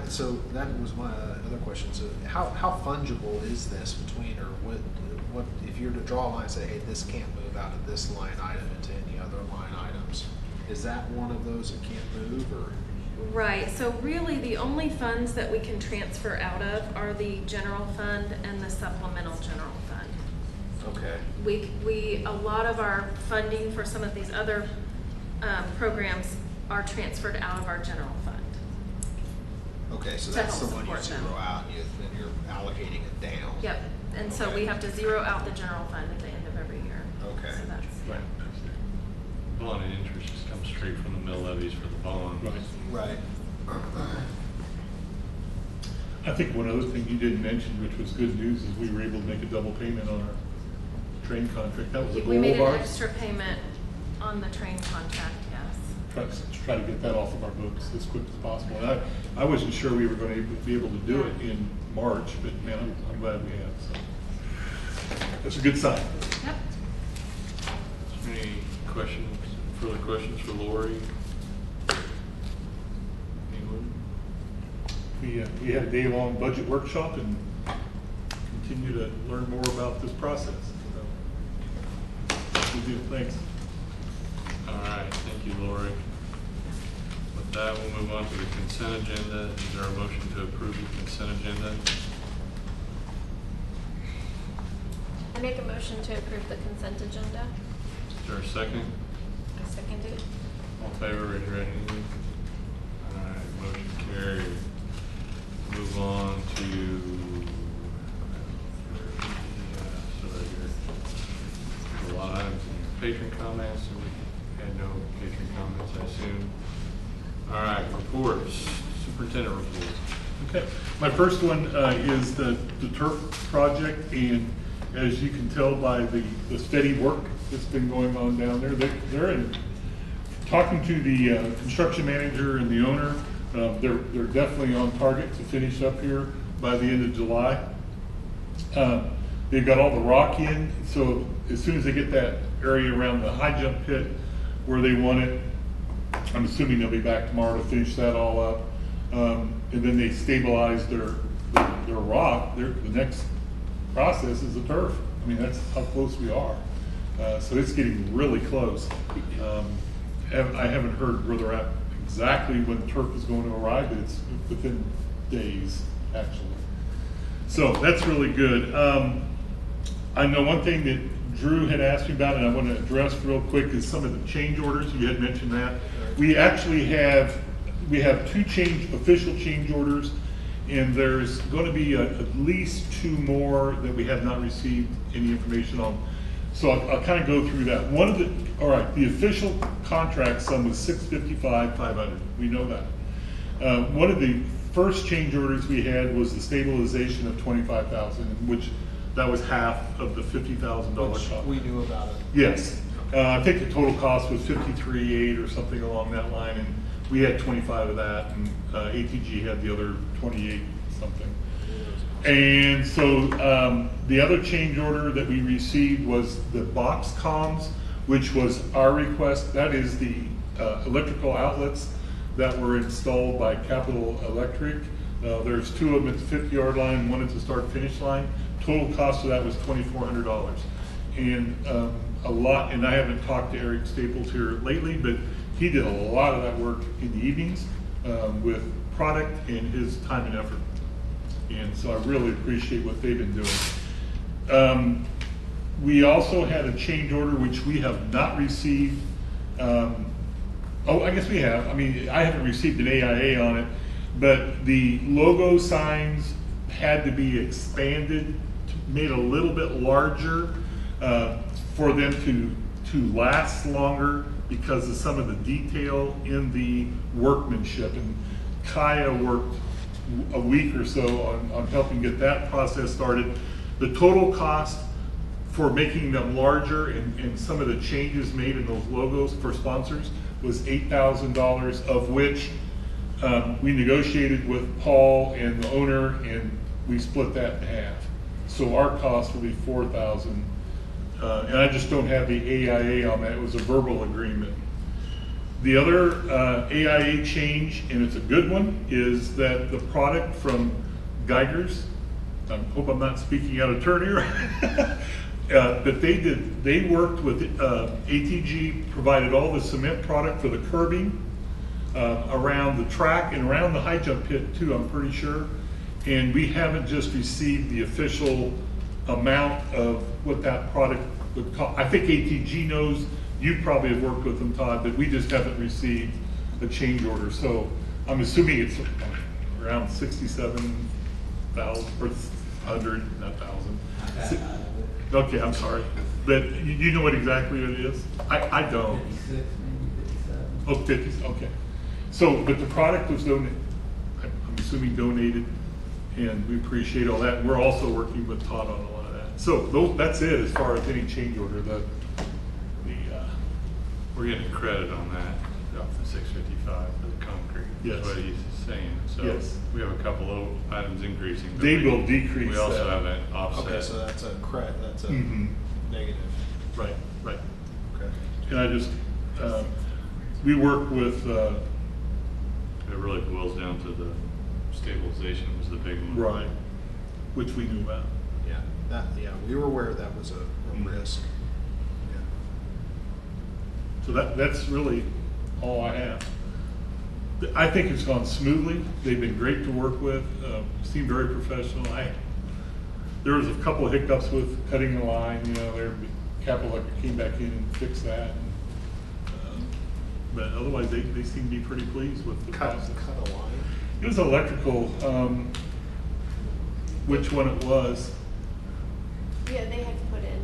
So that was my other question. So how fungible is this between, or what if you were to draw a line and say, hey, this can't move out of this line item into any other line items? Is that one of those that can't move, or? Right, so really the only funds that we can transfer out of are the general fund and the supplemental general fund. Okay. A lot of our funding for some of these other programs are transferred out of our general fund. Okay, so To that's help the one you support them. zero out, and then you're allocating it down. Yep, and so we have to zero out the general fund at the end of every year. Okay. So that's, Right. Bond and interest just comes straight from the mill levies for the bond. Right. I think one other thing you didn't mention, which was good news, is we were able to make a double payment on our train contract. That was a we goal made of an ours. extra payment on the train contract, yes. Try to get that off of our books as quick as possible. And I wasn't sure we were going to be able to do it in March, but man, I'm glad we have. So that's a good sign. Yep. Any further questions for Lori? Anyone? We had a day-long budget workshop and continue to learn more about this process. So, we do. Thanks. All right, thank you, Lori. With that, we'll move on to the consent agenda. Is there a motion to approve the consent agenda? I make a motion to approve the consent agenda. Is there a second? I seconded it. All in favor, raise your right hand. All right, motion carried. Move on to, sorry, here. The lives and patron comments. So we had no patron comments, I assume. All right, reports. Superintendent reports. Okay, my first one is the turf project, and as you can tell by the steady work that's been going on down there, they're in, talking to the construction manager and the owner, they're definitely on target to finish up here by the end of July. They've got all the rock in, so as soon as they get that area around the high jump pit where they want it, I'm assuming they'll be back tomorrow to finish that all up. And then they stabilize their rock. The next process is the turf. I mean, that's how close we are. So it's getting really close. I haven't heard where they're at exactly when the turf is going to arrive, but it's within days, actually. So that's really good. I know one thing that Drew had asked me about, and I want to address real quick, is some of the change orders. You had mentioned that. We actually have two official change orders, and there's going to be at least two more that we have not received any information on. So I'll kind of go through that. The official contract sum was $655,500. We know that. One of the first change orders we had was the stabilization of $25,000, which that was half of the $50,000 cost. We knew about it. Yes. I think the total cost was $53,800 or something along that line, and we had 25 of that, and ATG had the other 28 something. And so the other change order that we received was the box comms, which was our request. That is the electrical outlets that were installed by Capital Electric. There's two of them at the 50-yard line, one at the start-finish line. Total cost of that was $2,400. And and I haven't talked to Eric Staples here lately, but he did a lot of that work in the evenings with product and his time and effort. And so I really appreciate what they've been doing. We also had a change order, which we have not received. I guess we have. I mean, I haven't received an AIA on it, but the logo signs had to be expanded, made a little bit larger for them to last longer because of some of the detail in the workmanship. And Kaya worked a week or so on helping get that process started. The total cost for making them larger and some of the changes made in those logos for sponsors was $8,000, of which we negotiated with Paul and the owner, and we split that in half. So our cost will be $4,000. And I just don't have the AIA on that. It was a verbal agreement. The other AIA change, and it's a good one, is that the product from Geiger's, I hope I'm not speaking out of turn here, but they worked with ATG, provided all the cement product for the curbing around the track and around the high jump pit too, I'm pretty sure. And we haven't just received the official amount of what that product would cost. I think ATG knows. You probably have worked with them, Todd, but we just haven't received a change order. So I'm assuming it's around 67,000 or 100, not 1,000. Okay, I'm sorry. But you know what exactly it is? I don't. 56, maybe 57. Oh, 50, okay. So, but the product was donated, I'm assuming donated, and we appreciate all that. We're also working with Todd on a lot of that. So that's it as far as any change order. We're getting credit on that, off the 655 for the concrete. Yes. That's what he's saying. So Yes. we have a couple of items increasing. but They we- will decrease We also that. have an offset. Okay, so that's a credit, that's a Mhm. negative. Right. Okay. And I just, we work with, It really boils down to the stabilization was the big one. right, which we knew about. Yeah, we were aware that was a Mhm. risk. So that's really all I have. I think it's gone smoothly. They've been great to work with, seem very professional. There was a couple of hiccups with cutting the line, Capital Electric came back in and fixed that. But otherwise, they seem to be pretty pleased with the process. Cut a line. It was electrical, which one it was. Yeah, they had put in,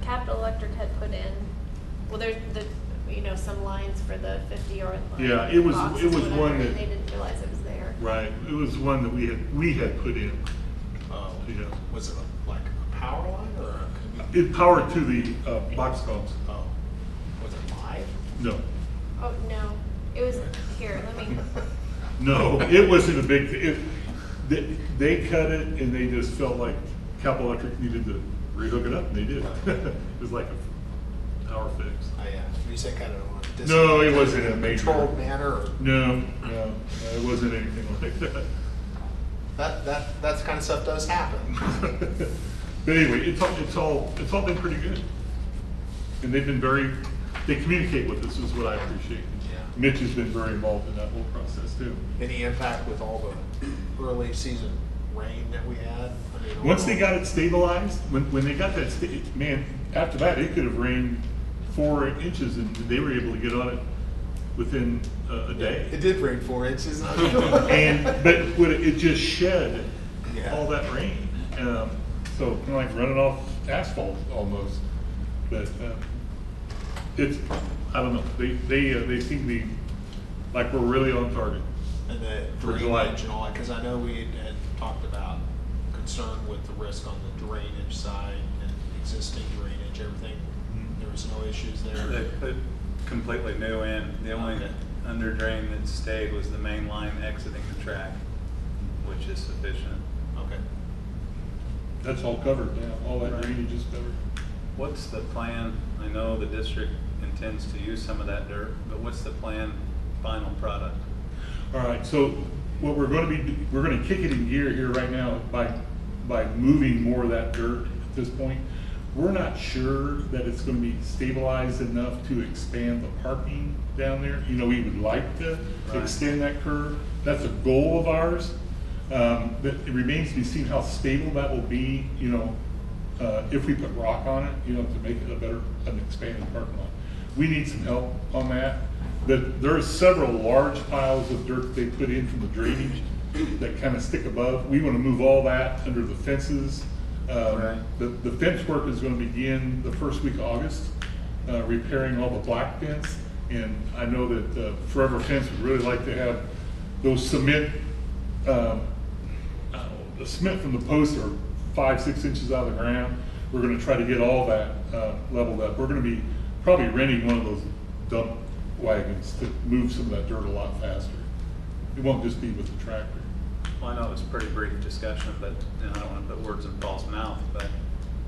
Capital Electric had put in, well, there's some lines for the 50-yard line. Yeah, it was boxes, one whatever, that- and they didn't realize it was there. Right, it was one that we had put in. Oh, Yeah. was it like a power line or a? It powered to the box culverts. Oh, was it live? No, Oh, no, it was, here, let me, no, it wasn't a big thing. They cut it and they just felt like Capital Electric needed to rehook it up, and they did. It was like a power fix. Oh, yeah. You said kind of on a No, it wasn't in a major. controlled manner. Or No, it wasn't anything like that. that's kind of stuff does happen. But anyway, it's all been pretty good. And they communicate with us, is what I appreciate. Yeah. Mitch has been very involved in that whole process too. Any impact with all the early season rain that we had? I mean, Once they got it stabilized, when they got that, man, after that, it could have rained 4 inches and they were able to get on it within a day. It did rain 4 inches. But it just shed all that rain. So kind of like running off asphalt almost. But I don't know. They seem to be like we're really on target. And the For July. drainage and all that, because I know we had talked about concern with the risk on the drainage side and existing drainage, everything. There was no issues there. They put completely new in. The only Okay. under drain that stayed was the main line exiting the track, which is sufficient. Okay. That's all covered now. All that drainage is covered. What's the plan? I know the district intends to use some of that dirt, but what's the plan, final product? All right, so what we're going to we're going to kick it in gear here right now by moving more of that dirt at this point. We're not sure that it's going to be stabilized enough to expand the parking down there. We would like to extend that curve. That's a goal of ours. But it remains to be seen how stable that will be, if we put rock on it, to make it an expanded parking lot. We need some help on that. But there are several large piles of dirt they put in from the drainage that kind of stick above. We want to move all that under the fences. The fence work is going to begin the first week of August, repairing all the black fence. And I know that Forever Fence would really like to have those cement, the cement from the posts are 5-6 inches out of the ground. We're going to try to get all that leveled up. We're going to be probably renting one of those dump wagons to move some of that dirt a lot faster. It won't just be with the tractor. Well, I know it was a pretty brief discussion, but I don't want to put words in Paul's mouth, but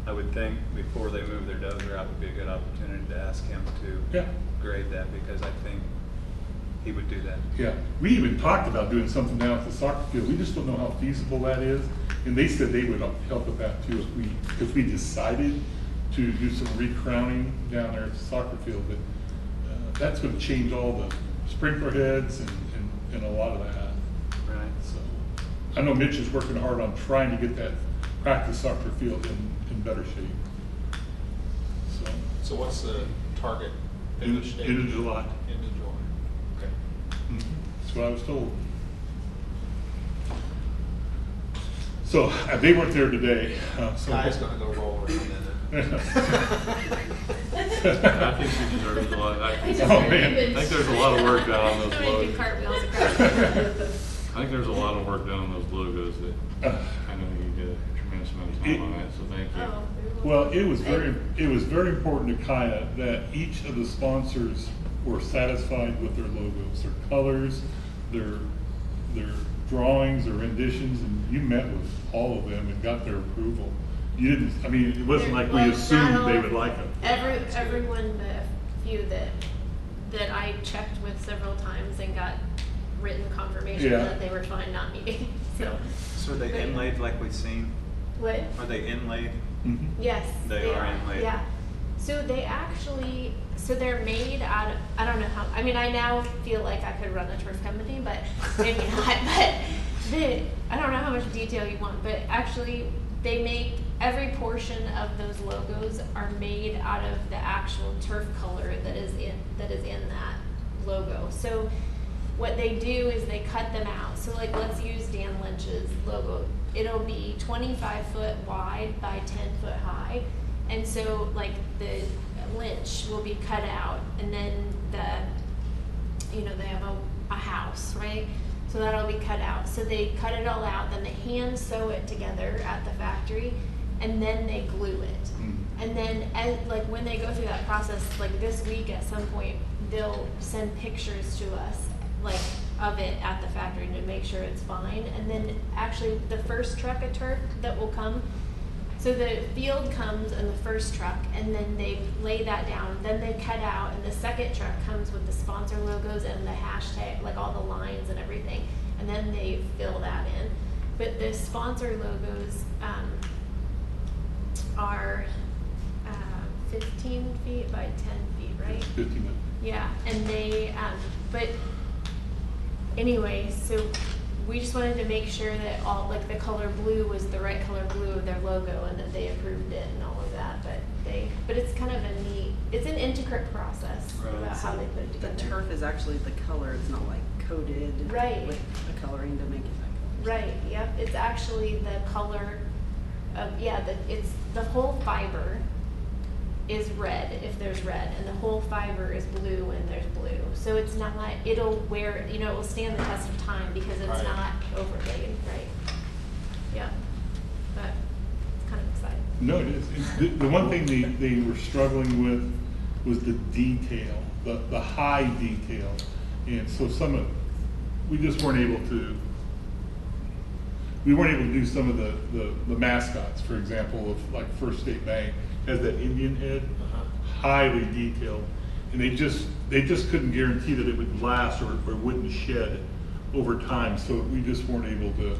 I would think before they move their dozer out would be a good opportunity to ask him to grade that, because I think he would do that. Yeah, we even talked about doing something down at the soccer field. We just don't know how feasible that is. And they said they would help with that too if we decided to do some recrowning down there at the soccer field. But that's going to change all the sprinkler heads and a lot of that. Right. So I know Mitch is working hard on trying to get that practice soccer field in better shape. So what's the target finish date? End of July. End of July. Okay. That's what I was told. So they weren't there today. So Guy's gonna go roll around in it. I think she deserves a lot. I think there's a lot of work down on those somebody do logos. cartwheels across. I think there's a lot of work done on those logos that I know you did a tremendous amount of time on that, so thank you. Oh, Well, it was very important to Kaya that each of the sponsors were satisfied with their logos, their colors, their drawings, their renditions, and you met with all of them and got their approval. You didn't, I mean, it wasn't like we Well, assumed not they all- would like them. Everyone but a few that I checked with several times and got written confirmation Yeah. that they were fine not meeting, so. So are they inlaid like we've seen? What? Are they inlaid? Mhm. Yes. They are inlaid. Yeah. So they're made out of, I don't know how, I mean, I now feel like I could run a turf company, but maybe not. But I don't know how much detail you want, but actually they make every portion of those logos are made out of the actual turf color that is in that logo. So what they do is they cut them out. So like, let's use Dan Lynch's logo. It'll be 25 foot wide by 10 foot high. And so like the Lynch will be cut out, and then they have a house, right? So that'll be cut out. So they cut it all out, then they hand sew it together at the factory, and then they glue it. And then when they go through that process, like this week at some point, they'll send pictures to us of it at the factory to make sure it's fine. And then actually the first truck of turf that will come, so the field comes in the first truck, and then they lay that down, then they cut out, and the second truck comes with the sponsor logos and the hashtag, like all the lines and everything, and then they fill that in. But the sponsor logos are 15 feet by 10 feet, right? 15 minutes. Yeah, and they, but anyway, so we just wanted to make sure that all, like the color blue was the right color blue of their logo, and that they approved it and all of that, but it's kind of it's an intricate process about how they put it together. The turf is actually the color, it's not like coated Right. with the coloring to make it that color. Right, yep, it's actually the color of, it's the whole fiber is red if there's red, and the whole fiber is blue when there's blue. So it's not like, it'll wear, it will stand the test of time because it's Right. not overlaid, right? Yeah, but it's kind of exciting. No, it is. The one thing they were struggling with was the detail, the high detail. And so we just weren't able to do some of the mascots, for example, of like First State Bank has that Indian head, highly detailed. And they just couldn't guarantee that it would last or wouldn't shed over time. So we just weren't able to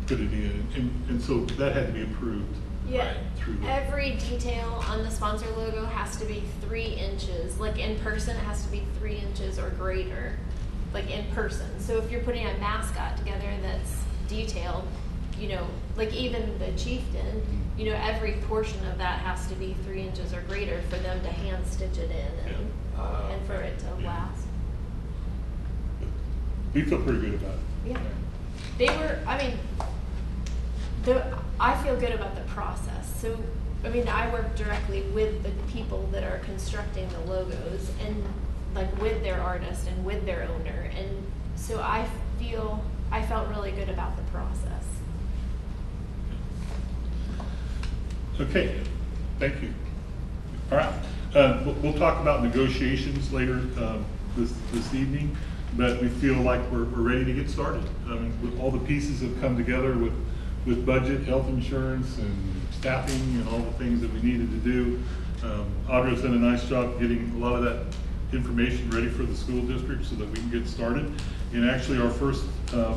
put it in. And so that had to be approved. Yeah, through the- every detail on the sponsor logo has to be 3 inches. Like in person, it has to be 3 inches or greater, like in person. So if you're putting a mascot together that's detailed, like even the chieftain, every portion of that has to be 3 inches or greater for them to hand stitch it in and for it to last. We feel pretty good about it. Yeah. I feel good about the process. So, I work directly with the people that are constructing the logos and like with their artist and with their owner. And so I felt really good about the process. Okay, thank you. All right, we'll talk about negotiations later this evening, but we feel like we're ready to get started. With all the pieces have come together with budget, health insurance, and staffing, and all the things that we needed to do. Audra's done a nice job getting a lot of that information ready for the school district so that we can get started. And actually, our first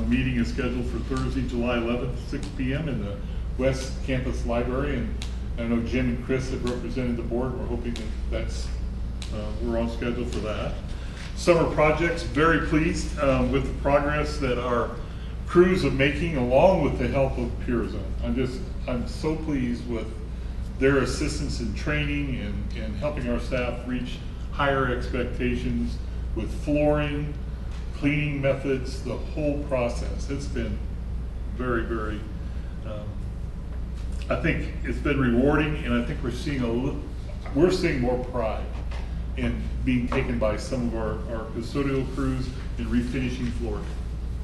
meeting is scheduled for Thursday, July 11th, 6 p.m. in the West Campus Library. And I know Jim and Chris have represented the board. We're hoping that we're on schedule for that. Summer projects, very pleased with the progress that our crews are making along with the help of Pearzone. I'm so pleased with their assistance in training and helping our staff reach higher expectations with flooring, cleaning methods, the whole process. It's been very, very, I think it's been rewarding, and I think we're seeing more pride in being taken by some of our custodial crews in refinishing flooring.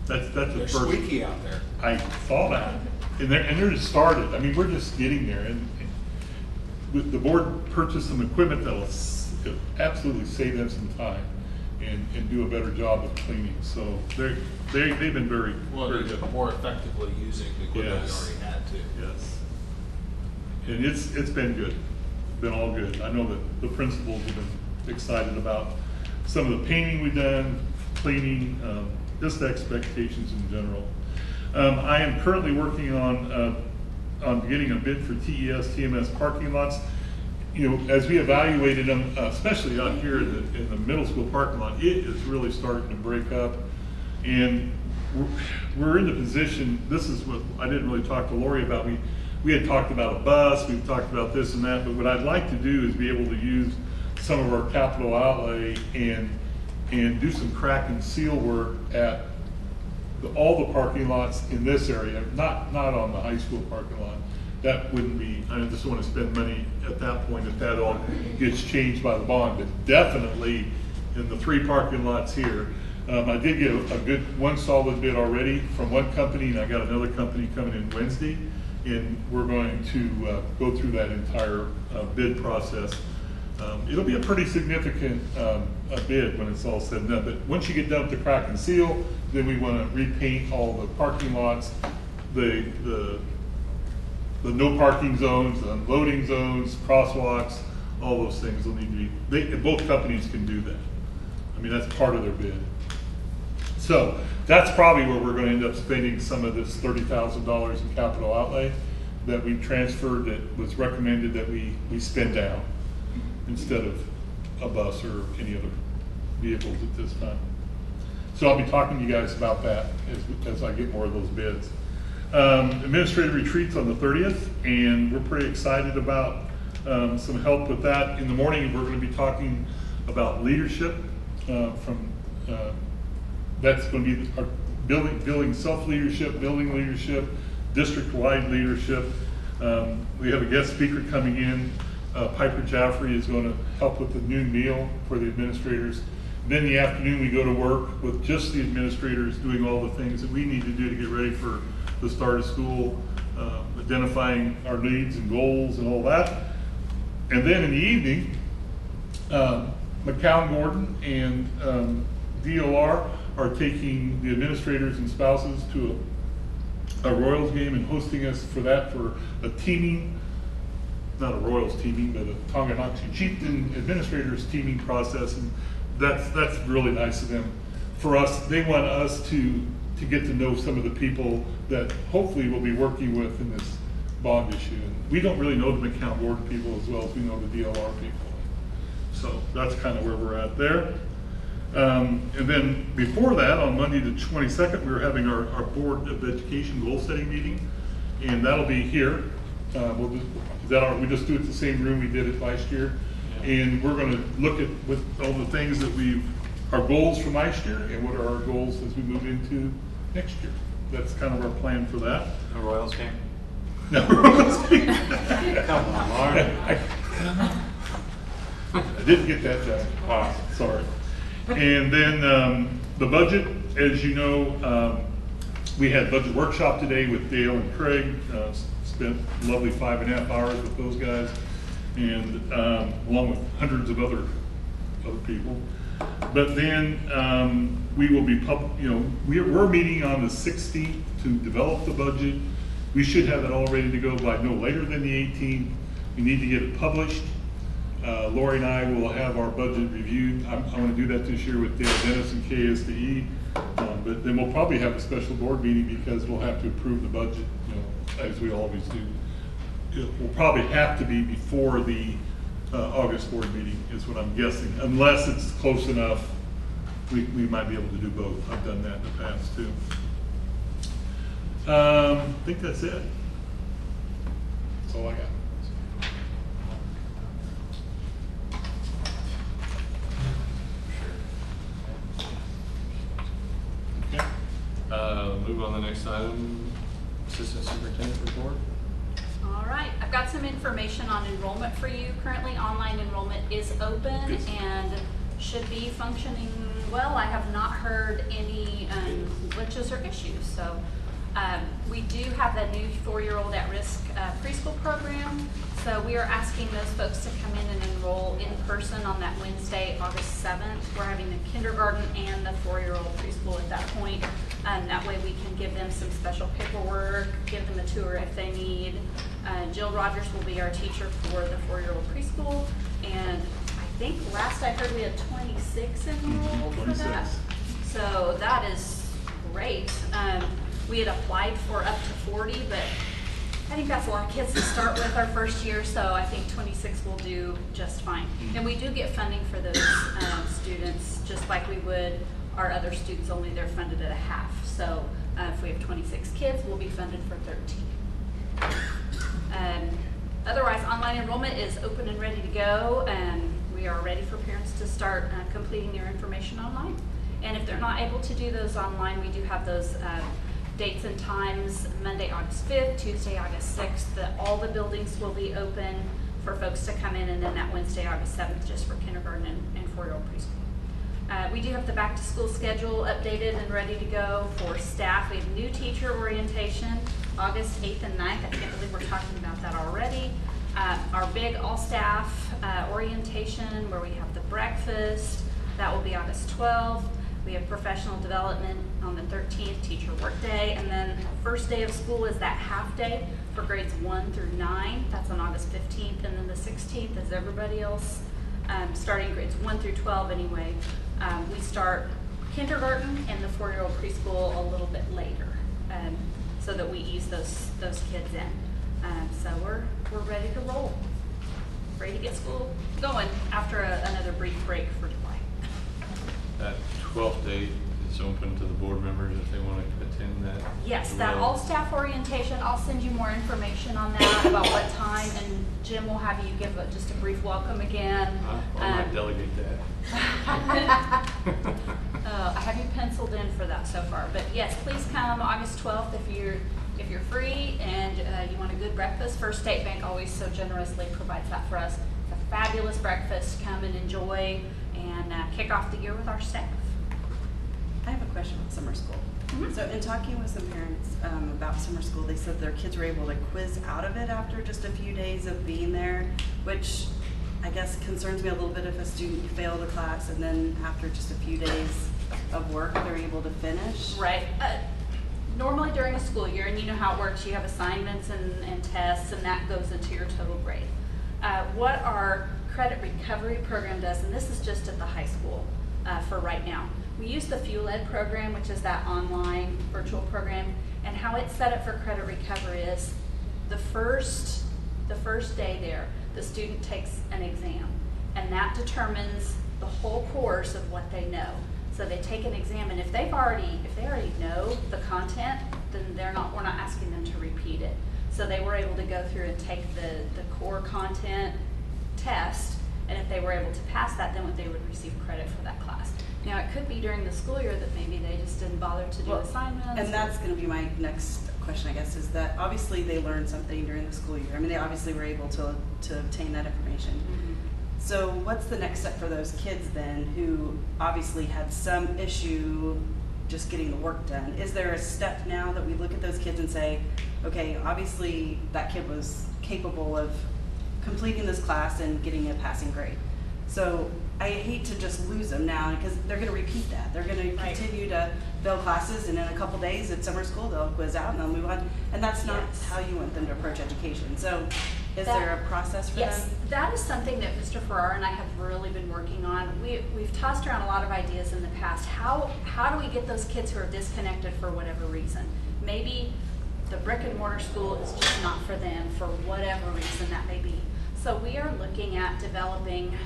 That's the They're first. squeaky out there. I saw that, and they're just started. We're just getting there, and the board purchased some equipment that'll absolutely save them some time and do a better job of cleaning. So they've been very good. More effectively using the equipment Yes. we already had to. Yes. And it's been good, been all good. I know that the principals have been excited about some of the painting we've done, cleaning, just expectations in general. I am currently working on getting a bid for TMS parking lots. As we evaluated them, especially out here in the middle school parking lot, it is really starting to break up. And we're in the position, this is what I didn't really talk to Lori about. we had talked about a bus, we've talked about this and that, but what I'd like to do is be able to use some of our capital outlay and do some crack and seal work at all the parking lots in this area, not on the high school parking lot. That wouldn't be, I just don't want to spend money at that point if that all gets changed by the bond, but definitely in the 3 parking lots here. I did get a good, one solid bid already from one company, and I got another company coming in Wednesday, and we're going to go through that entire bid process. It'll be a pretty significant bid when it's all said and done, but once you get done with the crack and seal, then we want to repaint all the parking lots, the no parking zones, the unloading zones, crosswalks, all those things will need to be, both companies can do that. I mean, that's part of their bid. So that's probably where we're going to end up spending some of this $30,000 in capital outlay that we transferred, that was recommended that we spend down instead of a bus or any other vehicles at this time. So I'll be talking to you guys about that as I get more of those bids. Administrative retreats on the 30th, and we're pretty excited about some help with that. In the morning, we're going to be talking about leadership that's going to be our building self-leadership, building leadership, district-wide leadership. We have a guest speaker coming in. Piper Jaffrey is going to help with the noon meal for the administrators. Then in the afternoon, we go to work with just the administrators doing all the things that we need to do to get ready for the start of school, identifying our needs and goals and all that. And then in the evening, McCown Gordon and DLR are taking the administrators and spouses to a Royals game and hosting us for that, for a teaming, not a Royals teaming, but a Tonganoxie Chieftain administrators teaming process, and that's really nice of them. For us, they want us to get to know some of the people that hopefully we'll be working with in this bond issue. And we don't really know the McCown Board people as well as we know the DLR people. So that's kind of where we're at there. And then before that, on Monday the 22nd, we were having our Board of Education goal setting meeting, and that'll be here. We just do it the same room we did it last year, and we're going to look at with all the things that our goals from last year and what are our goals as we move into next year. That's kind of our plan for that. A Royals game? No, Royals game. Come on, Lauren. I didn't get that done. Wow, sorry. And then the budget, as you know, we had budget workshop today with Dale and Craig. Spent a lovely 5.5 hours with those guys, and along with hundreds of other people. But then we will be we're meeting on the 16th to develop the budget. We should have it all ready to go by no later than the 18th. We need to get it published. Lori and I will have our budget reviewed. I want to do that this year with Dale Dennis and KSDE, but then we'll probably have a special board meeting because we'll have to approve the budget, as we always do. It will probably have to be before the August board meeting, is what I'm guessing, unless it's close enough. We might be able to do both. I've done that in the past too. I think that's it. That's all I got. Move on to the next item, Assistant Superintendent report. All right, I've got some information on enrollment for you. Currently, online enrollment is open and should be functioning well. I have not heard any glitches or issues. So we do have that new 4-year-old at-risk preschool program. So we are asking those folks to come in and enroll in person on that Wednesday, August 7th. We're having the kindergarten and the 4-year-old preschool at that point. That way we can give them some special paperwork, give them a tour if they need. Jill Rogers will be our teacher for the 4-year-old preschool. And I think last I heard we had 26 enrolled for that. So that is great. We had applied for up to 40, but I think that's a lot of kids to start with our first year, so I think 26 will do just fine. And we do get funding for those students, just like we would our other students, only they're funded at a half. So if we have 26 kids, we'll be funded for 13. Otherwise, online enrollment is open and ready to go, and we are ready for parents to start completing their information online. And if they're not able to do those online, we do have those dates and times, Monday, August 5th, Tuesday, August 6th, that all the buildings will be open for folks to come in, and then that Wednesday, August 7th, just for kindergarten and 4-year-old preschool. We do have the back to school schedule updated and ready to go for staff. We have new teacher orientation, August 8th and 9th. I can't believe we're talking about that already. Our big all staff orientation where we have the breakfast, that will be August 12th. We have professional development on the 13th, teacher workday, and then first day of school is that half day for grades 1 through 9. That's on August 15th, and then the 16th is everybody else, starting grades 1 through 12 anyway. We start kindergarten and the 4-year-old preschool a little bit later, so that we ease those kids in. So we're ready to roll, ready to get school going after another brief break for July. That 12th date is open to the board members if they want to attend that? Yes, as that well? all staff orientation, I'll send you more information on that, about what time, and Jim will have you give just a brief welcome again. I might delegate that. I have you penciled in for that so far, but yes, please come August 12th if you're free and you want a good breakfast. First State Bank always so generously provides that for us. It's a fabulous breakfast. Come and enjoy and kick off the year with our staff. I have a question about summer school. So in talking with some parents about summer school, they said their kids were able to quiz out of it after just a few days of being there, which I guess concerns me a little bit if a student failed a class and then after just a few days of work they're able to finish. Right. Normally during a school year, and you know how it works, you have assignments and tests, and that goes into your total grade. What our credit recovery program does, and this is just at the high school for right now, we use the Fuel Ed program, which is that online virtual program, and how it's set up for credit recovery is the first day there, the student takes an exam, and that determines the whole course of what they know. So they take an exam, and if they already know the content, then we're not asking them to repeat it. So they were able to go through and take the core content test, and if they were able to pass that, then they would receive credit for that class. Now, it could be during the school year that maybe they just didn't bother to do assignments. And that's going to be my next question, I guess, is that obviously they learned something during the school year. I mean, they obviously were able to obtain that information. Mm-hmm. So what's the next step for those kids then who obviously had some issue just getting the work done? Is there a step now that we look at those kids and say, okay, obviously that kid was capable of completing this class and getting a passing grade. So I hate to just lose them now because they're going to repeat that. They're going to continue to fail classes, and in a couple days at summer school they'll quiz out and they'll move on. And that's not how you want them to approach education. So is there a process for yes, them? that is something that Mr. Farrar and I have really been working on. We've tossed around a lot of ideas in the past. How do we get those kids who are disconnected for whatever reason? Maybe the brick and mortar school is just not for them for whatever reason that may be. So we are looking at developing,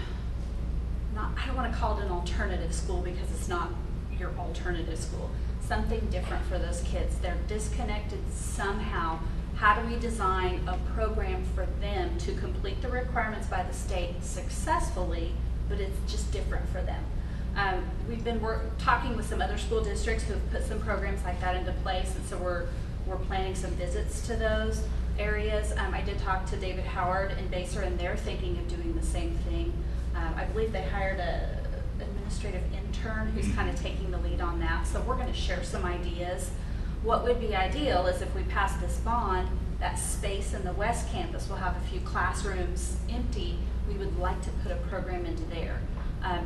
I don't want to call it an alternative school because it's not your alternative school, something different for those kids. They're disconnected somehow. How do we design a program for them to complete the requirements by the state successfully, but it's just different for them? We've been talking with some other school districts who have put some programs like that into place, and so we're planning some visits to those areas. I did talk to David Howard and Baser, and they're thinking of doing the same thing. I believe they hired an administrative intern who's kind of taking the lead on that, so we're going to share some ideas. What would be ideal is if we pass this bond, that space in the West Campus will have a few classrooms empty. We would like to put a program into there,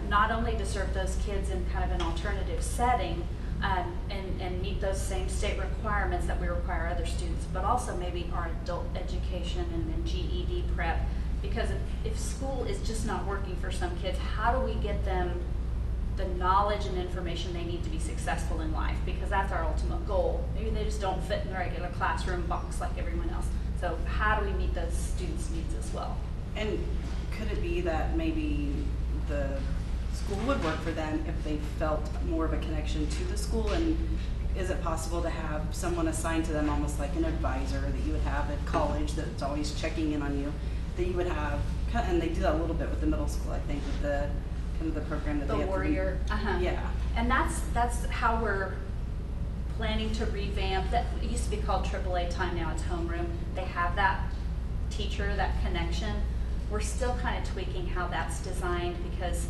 not only to serve those kids in kind of an alternative setting and meet those same state requirements that we require other students, but also maybe our adult education and then GED prep. Because if school is just not working for some kids, how do we get them the knowledge and information they need to be successful in life? Because that's our ultimate goal. Maybe they just don't fit in the regular classroom box like everyone else. So how do we meet those students' needs as well? And could it be that maybe the school would work for them if they felt more of a connection to the school? And is it possible to have someone assigned to them, almost like an advisor that you would have at college that's always checking in on you, that you would have, and they do that a little bit with the middle school, I think, with the kind of the program that The they have. warrior. Yeah. And that's how we're planning to revamp. That it used to be called AAA time, now it's homeroom. They have that teacher, that connection. We're still kind of tweaking how that's designed, because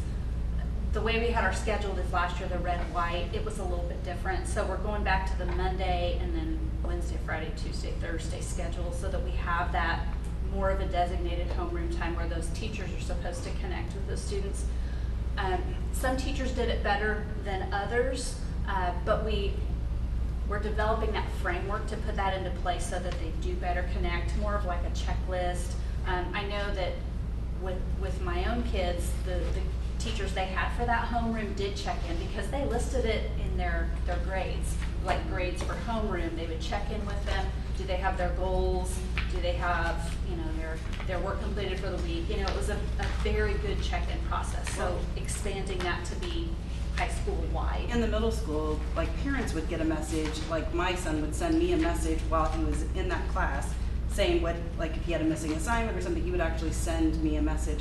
the way we had our schedule this last year, the red and white, it was a little bit different. So we're going back to the Monday and then Wednesday, Friday, Tuesday, Thursday schedule, so that we have that more of a designated homeroom time where those teachers are supposed to connect with those students. Some teachers did it better than others, but we're developing that framework to put that into place so that they do better connect, more of like a checklist. I know that with my own kids, the teachers they had for that homeroom did check in, because they listed it in their grades, like grades for homeroom. They would check in with them. Do they have their goals? Do they have, you know, their work completed for the week? You know, it was a very good check-in process. So expanding that to be high school wide. In the middle school, like parents would get a message, like my son would send me a message while he was in that class saying what, like if he had a missing assignment or something, he would actually send me a message.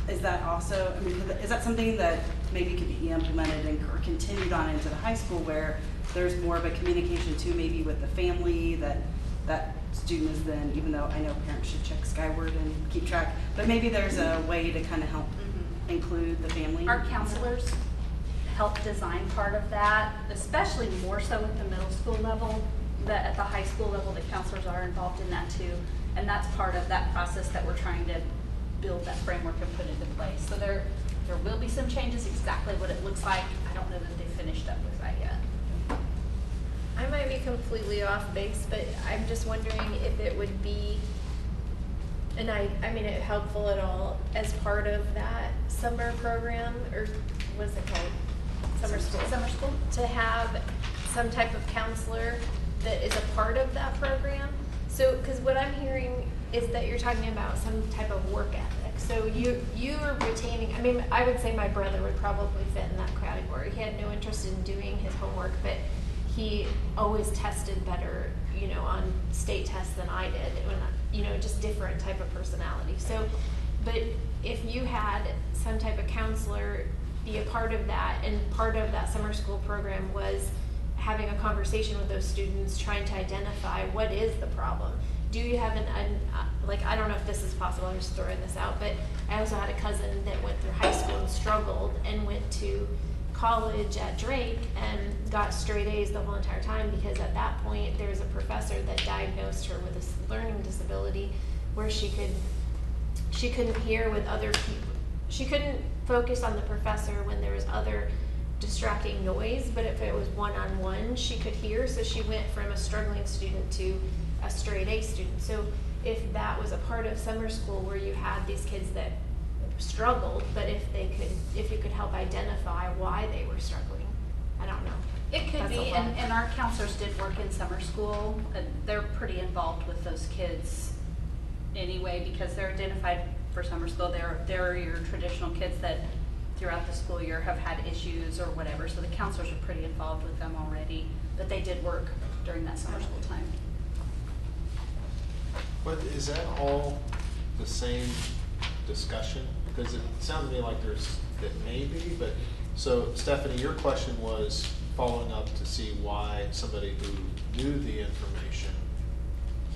Is that also, I mean, is that something that maybe could be implemented and or continued on into the high school, where there's more of a communication too, maybe with the family, that student is then, even though I know parents should check Skyward and keep track, but maybe there's a way to kind of help include the family? Our counselors help design part of that, especially more so at the middle school level. That at the high school level, the counselors are involved in that too, and that's part of that process that we're trying to build that framework and put into place. So there will be some changes. Exactly what it looks like, I don't know that they finished up with that yet. I might be completely off base, but I'm just wondering if it would be, and I mean, it helpful at all as part of that summer program, or what's it called? Summer school. Summer school. To have some type of counselor that is a part of that program. So, because what I'm hearing is that you're talking about some type of work ethic. So you are retaining, I mean, I would say my brother would probably fit in that category. He had no interest in doing his homework, but he always tested better, you know, on state tests than I did. When, you know, just different type of personality. So, but if you had some type of counselor be a part of that, and part of that summer school program was having a conversation with those students, trying to identify what is the problem. Do you have like, I don't know if this is possible, I'm just throwing this out, but I also had a cousin that went through high school and struggled and went to college at Drake and got straight A's the whole entire time, because at that point there was a professor that diagnosed her with a learning disability where she couldn't hear with other people. She couldn't focus on the professor when there was other distracting noise, but if it was one-on-one, she could hear. So she went from a struggling student to a straight A student. So if that was a part of summer school where you had these kids that struggled, but if you could help identify why they were struggling, I don't know. It could That's be, a lot. and our counselors did work in summer school. They're pretty involved with those kids anyway, because they're identified for summer school. They're your traditional kids that throughout the school year have had issues or whatever. So the counselors are pretty involved with them already, but they did work during that summer school time. But is that all the same discussion? Because it sounds to me like it may be, but, so Stephanie, your question was following up to see why somebody who knew the information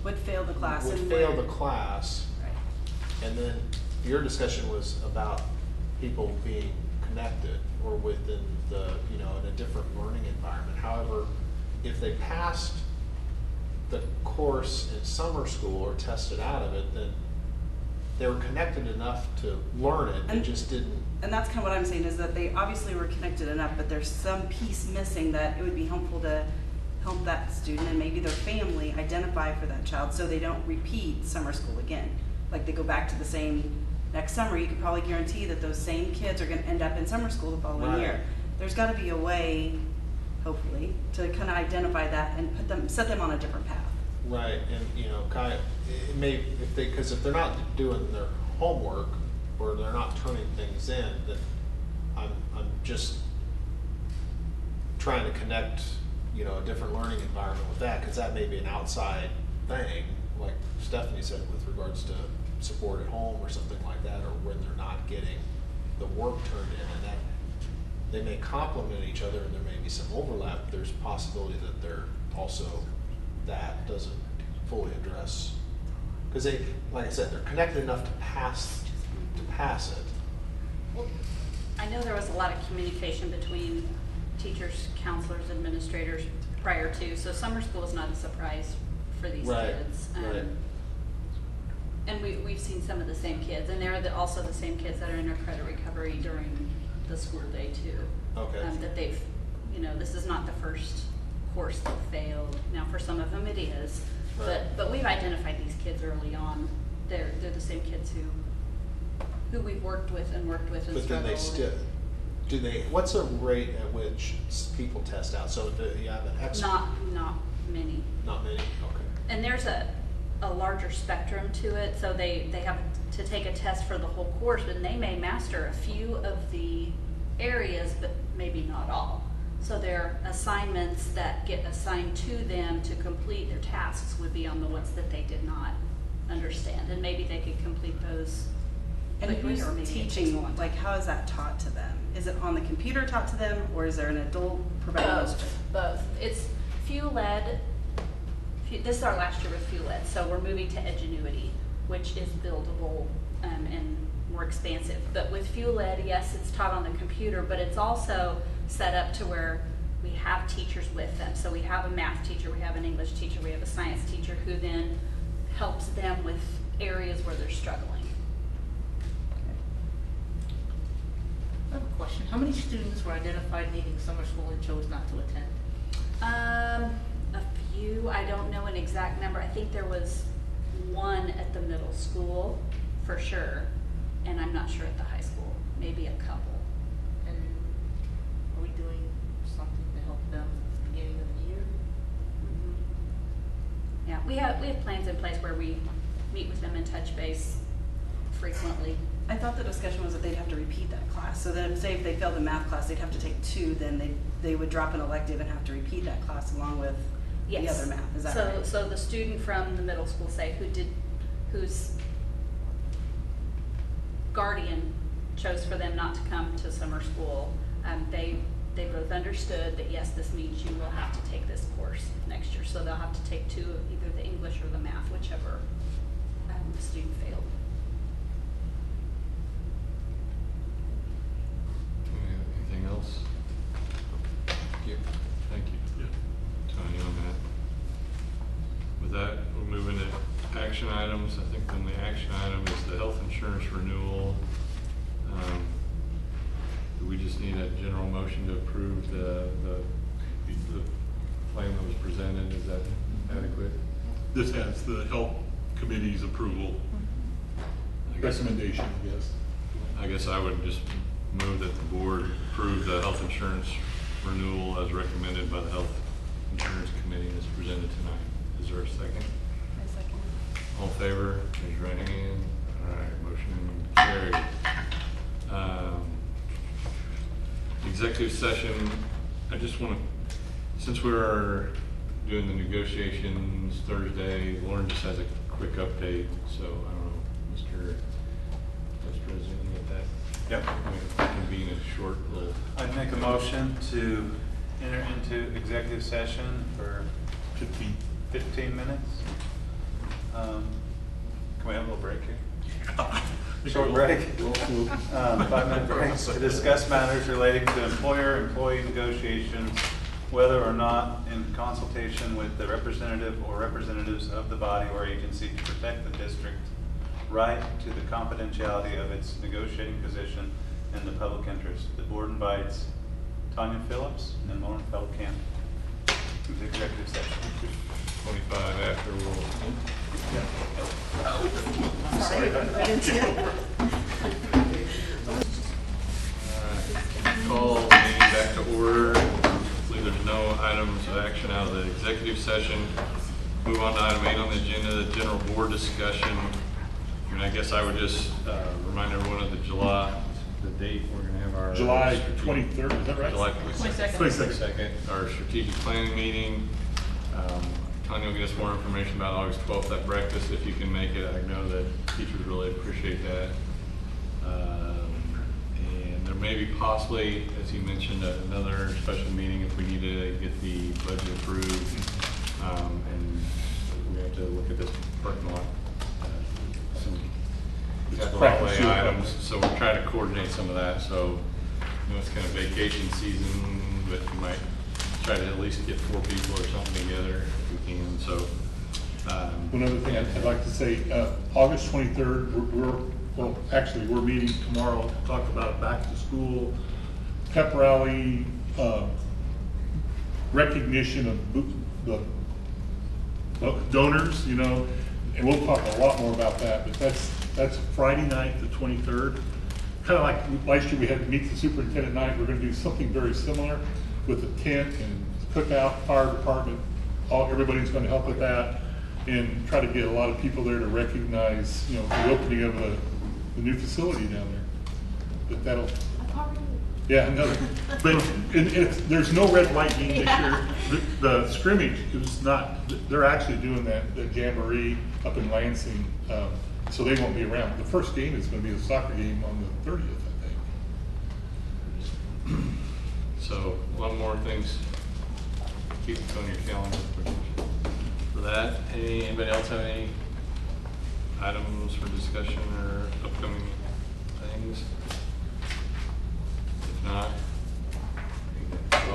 Would fail the class. would and fail where- the class. Right. And then your discussion was about people being connected or within the, you know, in a different learning environment. However, if they passed the course in summer school or tested out of it, then they were connected enough to learn it, they just didn't. And that's kind of what I'm saying, is that they obviously were connected enough, but there's some piece missing that it would be helpful to help that student and maybe their family identify for that child so they don't repeat summer school again. Like they go back to the same next summer, you can probably guarantee that those same kids are going to end up in summer school the following year. There's got to be a way, hopefully, to kind of identify that and set them on a different path. Right, and you know, kind of, it may, because if they're not doing their homework or they're not turning things in, then I'm just trying to connect you know, a different learning environment with that, because that may be an outside thing, like Stephanie said, with regards to support at home or something like that, or when they're not getting the work turned in, and that they may complement each other and there may be some overlap. There's a possibility that they're also, that doesn't fully address, because they, like I said, they're connected enough to pass it. Well, I know there was a lot of communication between teachers, counselors, administrators prior to, so summer school is not a surprise for these Right, kids. right. And we've seen some of the same kids, and they're also the same kids that are in their credit recovery during the school day too. Okay. That they've, you know, this is not the first course that failed. Now, for some of them it is, Right. but we've identified these kids early on. They're the same kids who we've worked with and But then they still, do they, what's the rate at which people test out? So do you have an Not many. Not many, okay. And there's a larger spectrum to it, so they have to take a test for the whole course, and they may master a few of the areas, but maybe not all. So their assignments that get assigned to them to complete their tasks would be on the ones that they did not understand, and maybe they could complete those And quickly, who's or maybe it takes teaching, more time. like, how is that taught to them? Is it on the computer taught to them, or is there an adult providing those? Both. It's FUE-led. This is our last year with FUE-led, so we're moving to Edgenuity, which is buildable and more expansive. But with FUE-led, yes, it's taught on the computer, but it's also set up to where we have teachers with them. So we have a math teacher, we have an English teacher, we have a science teacher who then helps them with areas where they're struggling. I have a question. How many students were identified needing summer school and chose not to attend? A few. I don't know an exact number. I think there was one at the middle school for sure, and I'm not sure at the high school. Maybe a couple. And are we doing something to help them at the beginning of the year? Yeah, we have plans in place where we meet with them and touch base frequently. I thought the discussion was that they'd have to repeat that class. So then, say if they failed the math class, they'd have to take 2, then they would drop an elective and have to repeat that class along with the other math. Is that right? So the student from the middle school, say, whose guardian chose for them not to come to summer school, they both understood that yes, this means you will have to take this course next year. So they'll have to take 2 of either the English or the math, whichever the student failed. Anything else? Thank you. Thank you. Tony on that. With that, we'll move into action items. I think then the action item is the health insurance renewal. Do we just need a general motion to approve the plan that was presented? Is that adequate? This has the health committee's approval. Recommendation, yes. I guess I would just move that the board approve the health insurance renewal as recommended by the health insurance committee as presented tonight. Is there a second? I second. All in favor, raise your right hand. All right, motion carried. Executive session, I just want to, since we're doing the negotiations Thursday, Lauren just has a quick update, so I don't know, Mr. Vice President, you got that? Yep. Convene a short little. I'd make a motion to enter into executive session for 15 minutes. Can we have a little break here? Short break. 5-minute break to discuss matters relating to employer-employee negotiations, whether or not in consultation with the representative or representatives of the body or agency to protect the district's right to the confidentiality of its negotiating position in the public interest. The board invites Tanya Phillips and Lauren Feldkamp to the executive session. 25 after we'll. Sorry, I didn't see it. Alright, call the meeting back to order. Hopefully there's no items of action out of the executive session. Move on to item 8 on the agenda, the general board discussion. And I guess I would just remind everyone of the date we're going to have our. July 23rd, is that right? July 22nd. 22nd, our strategic planning meeting. Tanya will get us more information about August 12th at breakfast if you can make it. I know that teachers really appreciate that. And there may be possibly, as you mentioned, another special meeting if we need to get the budget approved. And we have to look at this parking lot. Some capital outlay items, so we're trying to coordinate some of that. So, you know, it's kind of vacation season, but you might try to at least get 4 people or something together if we can. So, One other thing I'd like to say, August 23rd, we're meeting tomorrow to talk about back to school, pep rally, recognition of the donors, you know, and we'll talk a lot more about that, but that's Friday night, the 23rd. Kind of like last year we had to meet the superintendent night, we're gonna do something very similar with a tent and cookout, fire department, everybody's gonna help with that, and try to get a lot of people there to recognize, you know, the opening of the new facility down there. That'll. Yeah, no, but there's no red, white game this year. The scrimmage is not, they're actually doing the jamboree up in Lansing, so they won't be around. The first game is gonna be a soccer game on the 30th, I think. So, one more things, keep it on your calendar for that. Anybody else have any items for discussion or upcoming things? If not,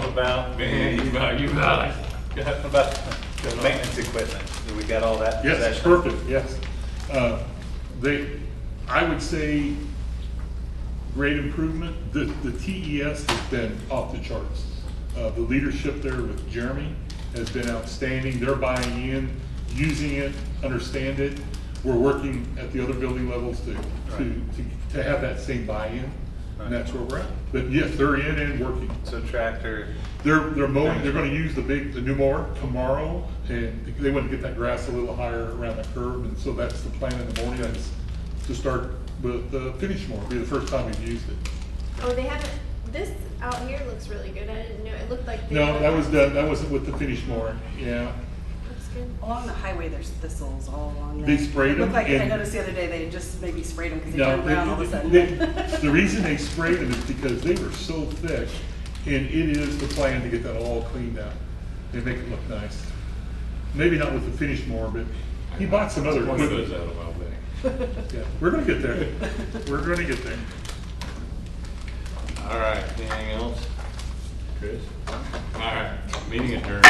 About the maintenance equipment. Do we got all that? in Yes, possession? perfect, yes. I would say great improvement. The TES has been off the charts. The leadership there with Jeremy has been outstanding. They're buying in, using it, understand it. We're working at the other building levels to have that same buy-in, and that's where we're at. But yes, they're in and working. So tractor. They're mowing. They're going to use the new mower tomorrow, and they want to get that grass a little higher around the curb, and so that's the plan in the morning. Is to start with the finish mower. It'll be the first time we've used it. Oh, they haven't, this out here looks really good. I didn't know, it looked like they. No, that was done. That wasn't with the finish mower. Yeah. Looks good. Along the highway, there's thistles all along there. They sprayed them. Looked like, I and- noticed the other day, they just maybe sprayed them because they No, turned brown all of a sudden. the reason they sprayed them is because they were so thick, and it is the plan to get that all cleaned out and make it look nice. Maybe not with the finish mower, but he bought some other one of equipment. those out a while back. Yeah, we're gonna get there. We're gonna get there. All right, anything else? Chris? All right, meeting adjourned.